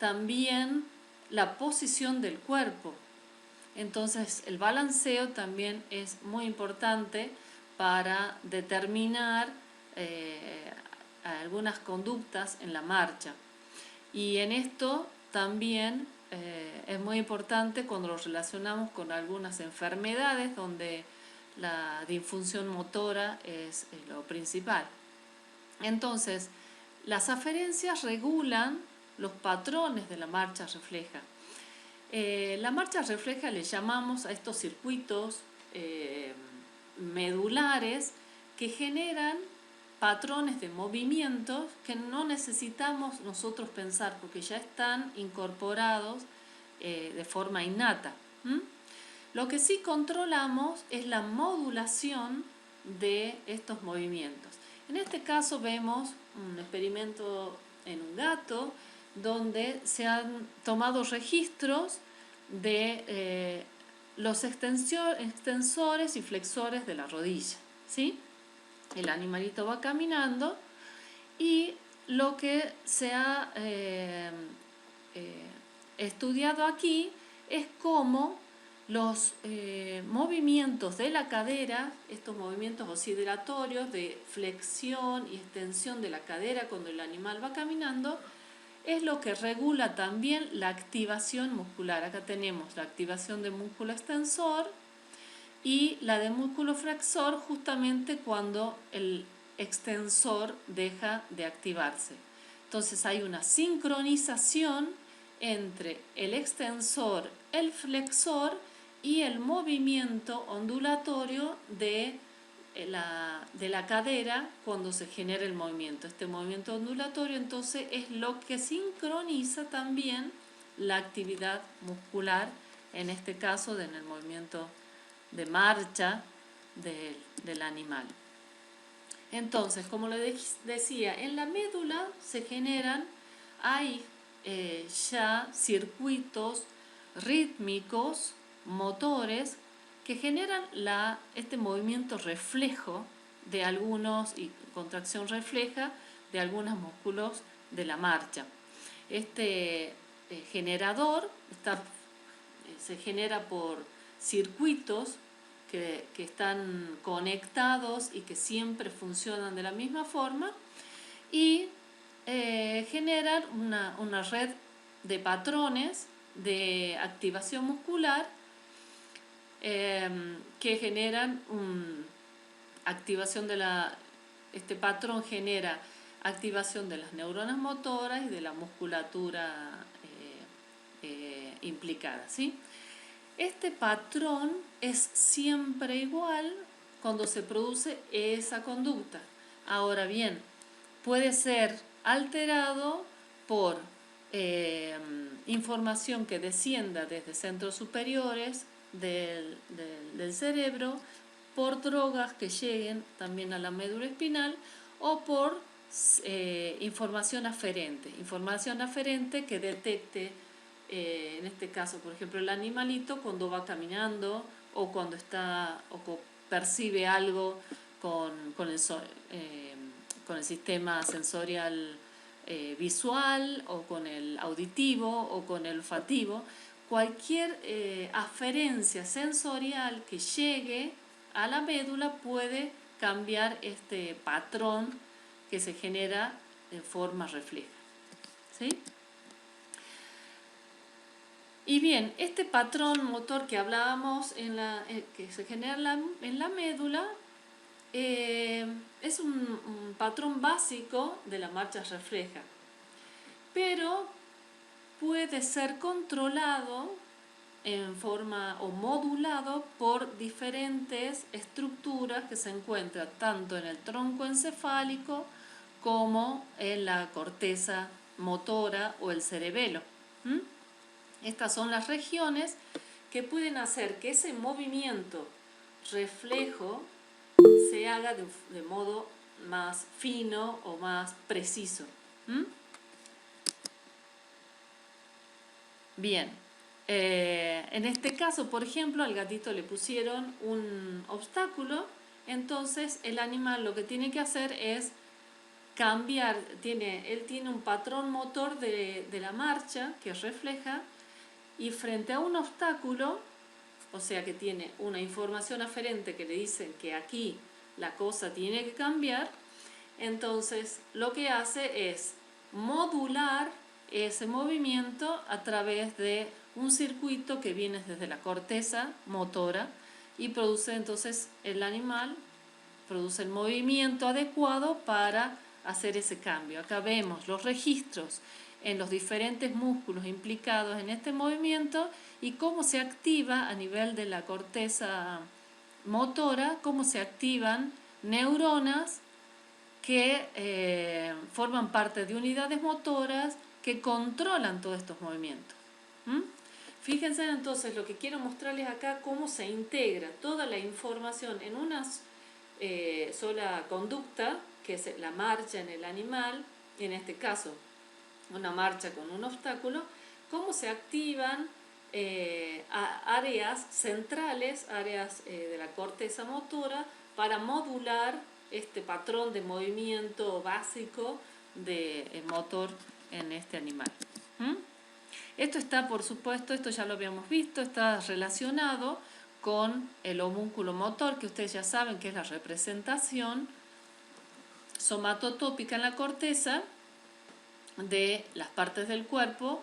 también la posición del cuerpo. Entonces, el balanceo también es muy importante para determinar algunas conductas en la marcha. Y en esto también es muy importante cuando lo relacionamos con algunas enfermedades donde la disfunción motora es lo principal. Entonces, las aferencias regulan los patrones de la marcha refleja. La marcha refleja le llamamos a estos circuitos medulares que generan patrones de movimientos que no necesitamos nosotros pensar porque ya están incorporados de forma innata. Lo que sí controlamos es la modulación de estos movimientos. En este caso vemos un experimento en un gato donde se han tomado registros de los extensores y flexores de la rodilla, ¿sí? El animalito va caminando y lo que se ha estudiado aquí es cómo los movimientos de la cadera, estos movimientos oscilatorios de flexión y extensión de la cadera cuando el animal va caminando, es lo que regula también la activación muscular. Acá tenemos la activación del músculo extensor y la de músculo flexor justamente cuando el extensor deja de activarse. Entonces hay una sincronización entre el extensor, el flexor y el movimiento ondulatorio de la cadera cuando se genera el movimiento. Este movimiento ondulatorio entonces es lo que sincroniza también la actividad muscular, en este caso en el movimiento de marcha del animal. Entonces, como les decía, en la médula hay ya circuitos rítmicos, motores, que generan este movimiento reflejo de algunos, y contracción refleja de algunos músculos de la marcha. Este generador se genera por circuitos que están conectados y que siempre funcionan de la misma forma y generan una red de patrones de activación muscular que generan activación este patrón genera activación de las neuronas motoras y de la musculatura implicada, ¿sí? Este patrón es siempre igual cuando se produce esa conducta. Ahora bien, puede ser alterado por información que descienda desde centros superiores del cerebro, por drogas que lleguen también a la médula espinal o por información aferente que detecte en este caso, por ejemplo, el animalito cuando va caminando o cuando percibe algo con el sistema sensorial visual o con el auditivo o con el olfativo, cualquier aferencia sensorial que llegue a la médula puede cambiar este patrón que se genera en forma refleja. ¿Sí? Y bien, este patrón motor que hablábamos que se genera en la médula es un patrón básico de la marcha refleja, pero puede ser controlado en forma o modulado por diferentes estructuras que se encuentran tanto en el tronco encefálico como en la corteza motora o el cerebelo. Estas son las regiones que pueden hacer que ese movimiento reflejo se haga de modo más fino o más preciso. Bien, en este caso, por ejemplo, al gatito le pusieron un obstáculo, entonces el animal lo que tiene que hacer es cambiar, él tiene un patrón motor de la marcha que refleja, y frente a un obstáculo, o sea que tiene una información aferente que le dice que aquí la cosa tiene que cambiar, entonces lo que hace es modular ese movimiento a través de un circuito que viene desde la corteza motora y produce entonces el animal, produce el movimiento adecuado para hacer ese cambio. Acá vemos los registros en los diferentes músculos implicados en este movimiento y cómo se activa a nivel de la corteza motora, cómo se activan neuronas que forman parte de unidades motoras que controlan todos estos movimientos. Fíjense entonces, lo que quiero mostrarles acá, cómo se integra toda la información en una sola conducta, que es la marcha en el animal, en este caso una marcha con un obstáculo, cómo se activan áreas centrales, áreas de la corteza motora, para modular este patrón de movimiento básico de motor en este animal. Esto está, por supuesto, esto ya lo habíamos visto, está relacionado con el homúnculo motor, que ustedes ya saben que es la representación somatotópica en la corteza de las partes del cuerpo,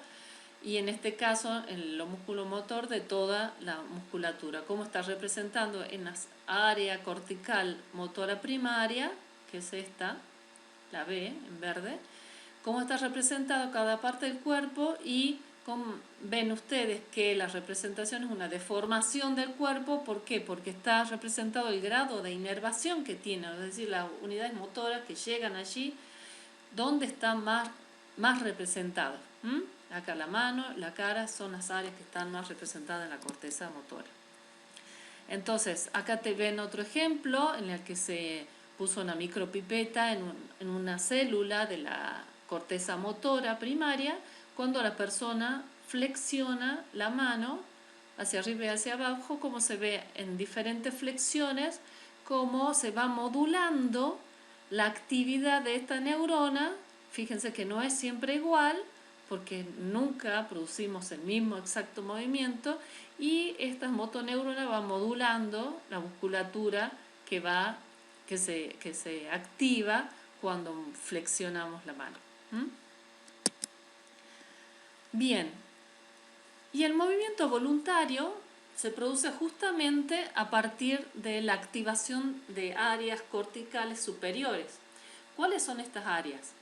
y en este caso el homúnculo motor de toda la musculatura. Cómo está representando en la área cortical motora primaria, que es esta, la B en verde, cómo está representado cada parte del cuerpo, y ven ustedes que la representación es una deformación del cuerpo. ¿Por qué? Porque está representado el grado de inervación que tiene, es decir, las unidades motoras que llegan allí donde están más representados. Acá la mano, la cara son las áreas que están más representadas en la corteza motora. Entonces, acá te ven otro ejemplo en el que se puso una micropipeta en una célula de la corteza motora primaria, cuando la persona flexiona la mano hacia arriba y hacia abajo, como se ve en diferentes flexiones, cómo se va modulando la actividad de esta neurona. Fíjense que no es siempre igual, porque nunca producimos el mismo exacto movimiento, y estas motoneuronas van modulando la musculatura que se activa cuando flexionamos la mano. Bien, y el movimiento voluntario se produce justamente a partir de la activación de áreas corticales superiores. ¿Cuáles son estas áreas?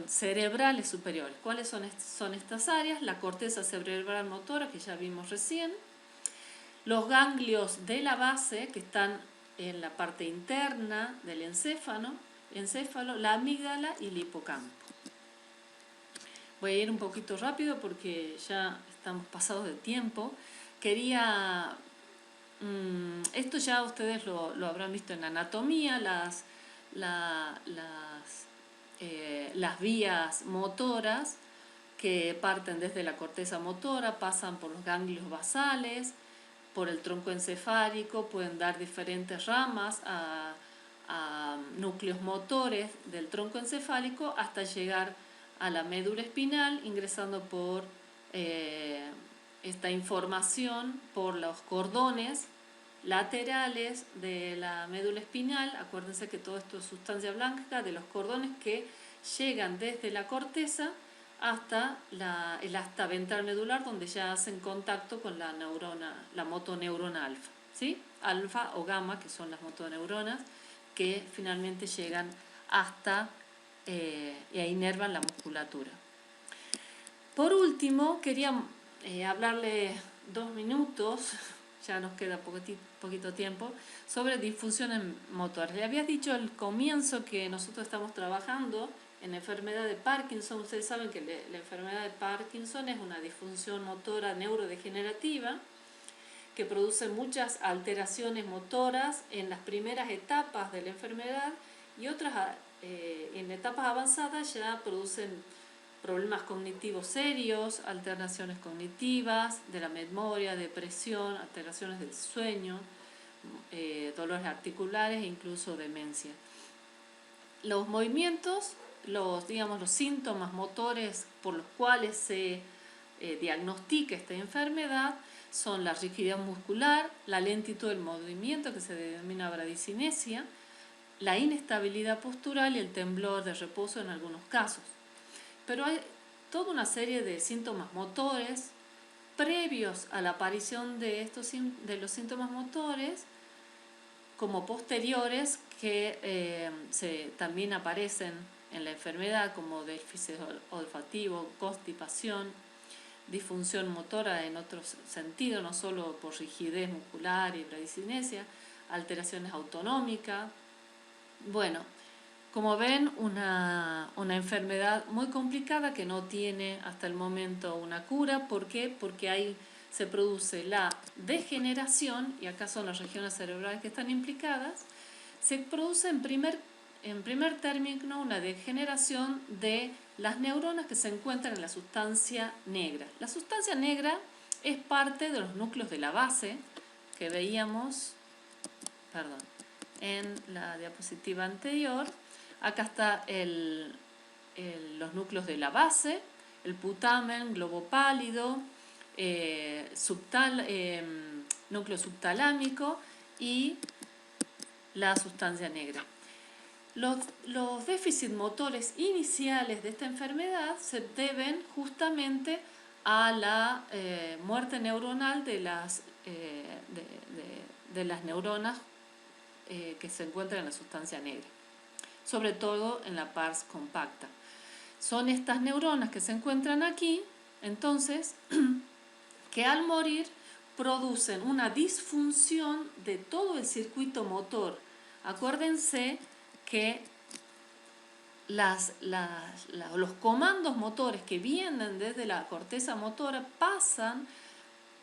Cerebrales superiores. ¿Cuáles son estas áreas? La corteza cerebral motora, que ya vimos recién, los ganglios de la base, que están en la parte interna del encéfalo, la amígdala y el hipocampo. Voy a ir un poquito rápido porque ya estamos pasados de tiempo. Esto ya ustedes lo habrán visto en anatomía, las vías motoras que parten desde la corteza motora, pasan por los ganglios basales, por el tronco encefálico, pueden dar diferentes ramas a núcleos motores del tronco encefálico hasta llegar a la médula espinal, ingresando por esta información por los cordones laterales de la médula espinal. Acuérdense que todo esto es sustancia blanca, de los cordones que llegan desde la corteza hasta el asta ventral medular, donde ya hacen contacto con la neurona, la motoneurona alfa, ¿sí? Alfa o gamma, que son las motoneuronas, que finalmente llegan hasta y inervan la musculatura. Por último, quería hablarle 2 minutos, ya nos queda poquito tiempo, sobre disfunciones motoras. Le había dicho al comienzo que nosotros estamos trabajando en enfermedad de Parkinson. Ustedes saben que la enfermedad de Parkinson es una disfunción motora neurodegenerativa que produce muchas alteraciones motoras en las primeras etapas de la enfermedad, y otras en etapas avanzadas ya producen problemas cognitivos serios, alteraciones cognitivas de la memoria, depresión, alteraciones del sueño, dolores articulares e incluso demencia. Los movimientos, los síntomas motores por los cuales se diagnostica esta enfermedad son la rigidez muscular, la lentitud del movimiento, que se denomina bradicinesia, la inestabilidad postural y el temblor de reposo en algunos casos. Pero hay toda una serie de síntomas motores previos a la aparición de los síntomas motores, como posteriores, que también aparecen en la enfermedad, como déficit olfativo, constipación, disfunción motora en otro sentido, no solo por rigidez muscular y bradicinesia, alteraciones autonómicas. Bueno, como ven, una enfermedad muy complicada que no tiene hasta el momento una cura. ¿Por qué? Porque se produce la degeneración, y acá son las regiones cerebrales que están implicadas. Se produce en primer término una degeneración de las neuronas que se encuentran en la sustancia negra. La sustancia negra es parte de los núcleos de la base que veíamos, en la diapositiva anterior. Acá está los núcleos de la base, el putamen, globo pálido, núcleo subtalámico y la sustancia negra. Los déficits motores iniciales de esta enfermedad se deben justamente a la muerte neuronal de las neuronas que se encuentran en la sustancia negra, sobre todo en la pars compacta. Son estas neuronas que se encuentran aquí, entonces, que al morir producen una disfunción de todo el circuito motor. Acuérdense que los comandos motores que vienen desde la corteza motora pasan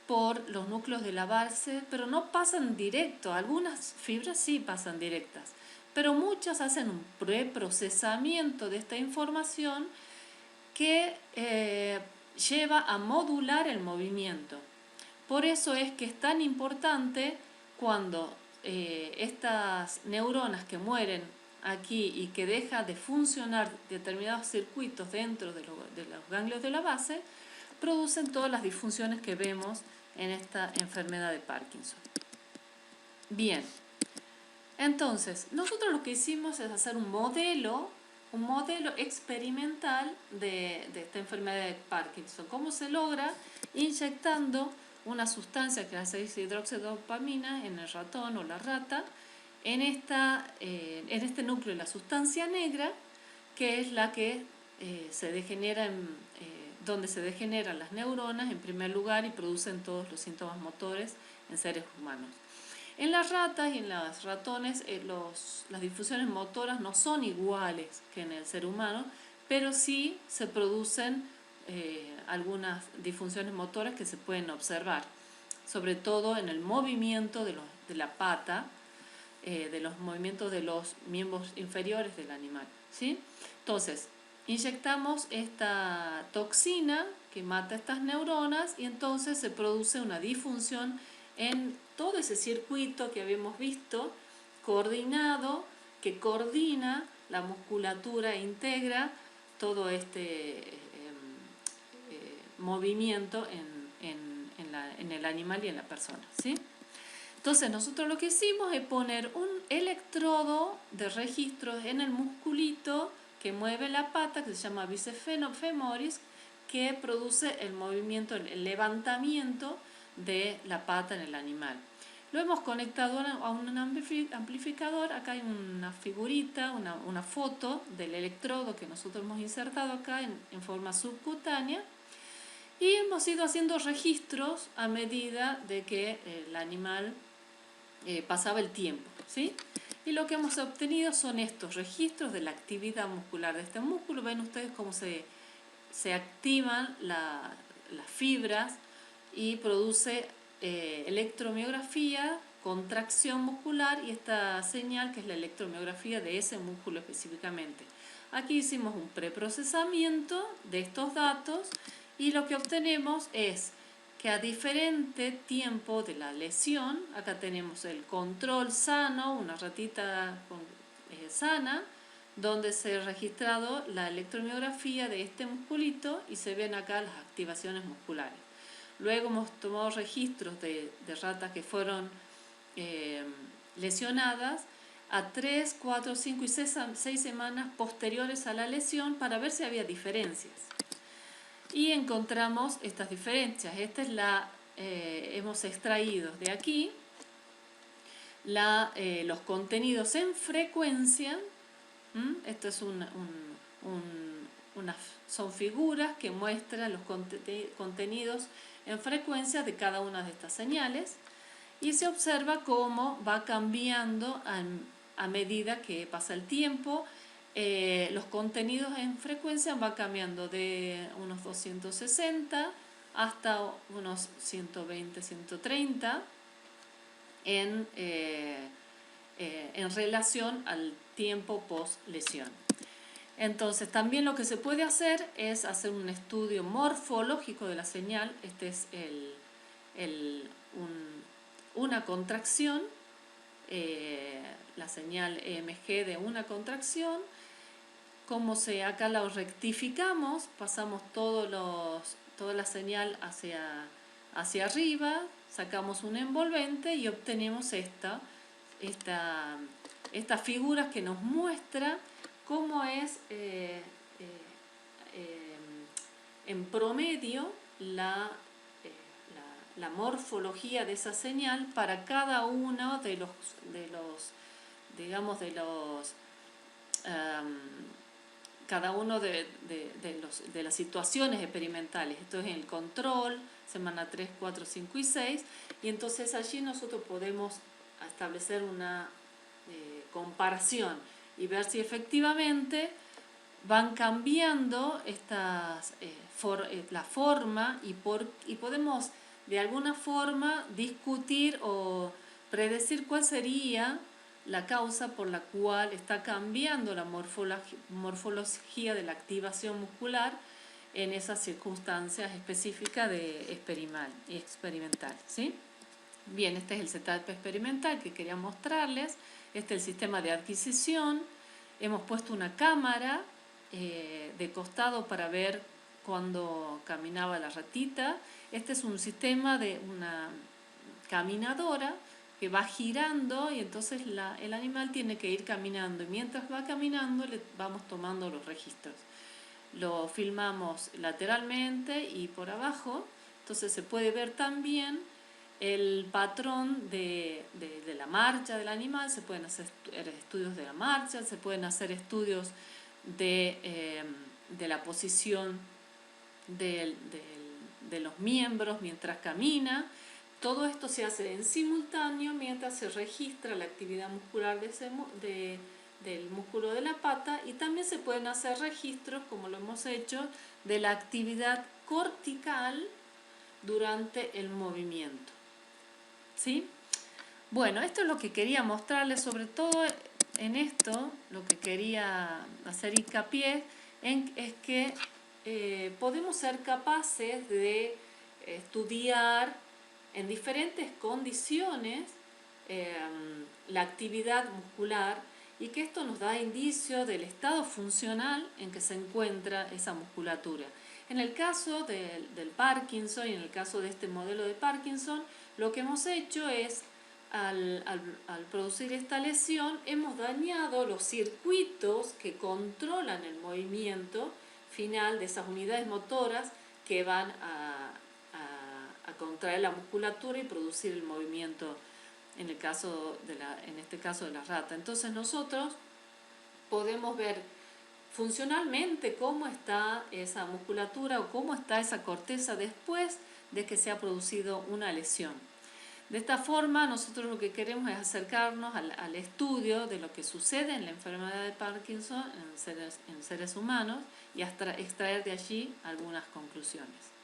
por los núcleos de la base, pero no pasan directo. Algunas fibras sí pasan directas, pero muchas hacen un preprocesamiento de esta información que lleva a modular el movimiento. Por eso es que es tan importante cuando estas neuronas que mueren aquí y que deja de funcionar determinados circuitos dentro de los ganglios de la base, producen todas las disfunciones que vemos en esta enfermedad de Parkinson. Bien, entonces nosotros lo que hicimos es hacer un modelo experimental de esta enfermedad de Parkinson. ¿Cómo se logra? Inyectando una sustancia que es la 6-hidroxidopamina en el ratón o la rata, en este núcleo de la sustancia negra, que es la que se degenera donde se degeneran las neuronas en primer lugar y producen todos los síntomas motores en seres humanos. En las ratas y en los ratones las disfunciones motoras no son iguales que en el ser humano, pero sí se producen algunas disfunciones motoras que se pueden observar, sobre todo en el movimiento de la pata, de los movimientos de los miembros inferiores del animal, ¿sí? Entonces, inyectamos esta toxina que mata estas neuronas y entonces se produce una disfunción en todo ese circuito que habíamos visto, coordinado, que coordina la musculatura e integra todo este movimiento en el animal y en la persona, ¿sí? Entonces nosotros lo que hicimos es poner un electrodo de registros en el musculito que mueve la pata, que se llama bíceps femoris, que produce el movimiento, el levantamiento de la pata en el animal. Lo hemos conectado a un amplificador. Acá hay una figurita, una foto del electrodo que nosotros hemos insertado acá en forma subcutánea. Y hemos ido haciendo registros a medida de que el animal pasaba el tiempo, ¿sí? Y lo que hemos obtenido son estos registros de la actividad muscular de este músculo. Ven ustedes cómo se activan las fibras y produce electromiografía, contracción muscular y esta señal que es la electromiografía de ese músculo específicamente. Aquí hicimos un preprocesamiento de estos datos y lo que obtenemos es que a diferente tiempo de la lesión, acá tenemos el control sano, una ratita sana, donde se ha registrado la electromiografía de este musculito y se ven acá las activaciones musculares. Luego hemos tomado registros de ratas que fueron lesionadas a 3, 4, 5 y 6 semanas posteriores a la lesión para ver si había diferencias. Y encontramos estas diferencias. Esta es hemos extraído de aquí los contenidos en frecuencia. Esto es son figuras que muestran los contenidos en frecuencia de cada una de estas señales y se observa cómo va cambiando a medida que pasa el tiempo. Los contenidos en frecuencia van cambiando de unos 260 hasta unos 120, 130 en relación al tiempo post lesión. Entonces también lo que se puede hacer es hacer un estudio morfológico de la señal. Este es una contracción, la señal EMG de una contracción. Acá la rectificamos, pasamos toda la señal hacia arriba, sacamos un envolvente y obtenemos estas figuras que nos muestra cómo es en promedio la morfología de esa señal para cada uno de las situaciones experimentales. Esto es el control, semana 3, 4, 5 y 6, y entonces allí nosotros podemos establecer una comparación y ver si efectivamente van cambiando la forma y podemos de alguna forma discutir o predecir cuál sería la causa por la cual está cambiando la morfología de la activación muscular en esas circunstancias específicas de experimental, ¿sí? Bien, este es el setup experimental que quería mostrarles. Este es el sistema de adquisición. Hemos puesto una cámara de costado para ver cuando caminaba la ratita. Este es un sistema de una caminadora que va girando y entonces el animal tiene que ir caminando y mientras va caminando le vamos tomando los registros. Lo filmamos lateralmente y por abajo, entonces se puede ver también el patrón de la marcha del animal. Se pueden hacer estudios de la marcha, se pueden hacer estudios de la posición de los miembros mientras camina. Todo esto se hace en simultáneo mientras se registra la actividad muscular del músculo de la pata, y también se pueden hacer registros, como lo hemos hecho, de la actividad cortical durante el movimiento. ¿Sí? Bueno, esto es lo que quería mostrarles, sobre todo en esto, lo que quería hacer hincapié es que podemos ser capaces de estudiar en diferentes condiciones la actividad muscular y que esto nos da indicio del estado funcional en que se encuentra esa musculatura. En el caso del Parkinson y en el caso de este modelo de Parkinson, lo que hemos hecho es, al producir esta lesión, hemos dañado los circuitos que controlan el movimiento final de esas unidades motoras que van a contraer la musculatura y producir el movimiento en este caso de la rata. Entonces nosotros podemos ver funcionalmente cómo está esa musculatura o cómo está esa corteza después de que se ha producido una lesión. De esta forma nosotros lo que queremos es acercarnos al estudio de lo que sucede en la enfermedad de Parkinson en seres humanos y extraer de allí algunas conclusiones.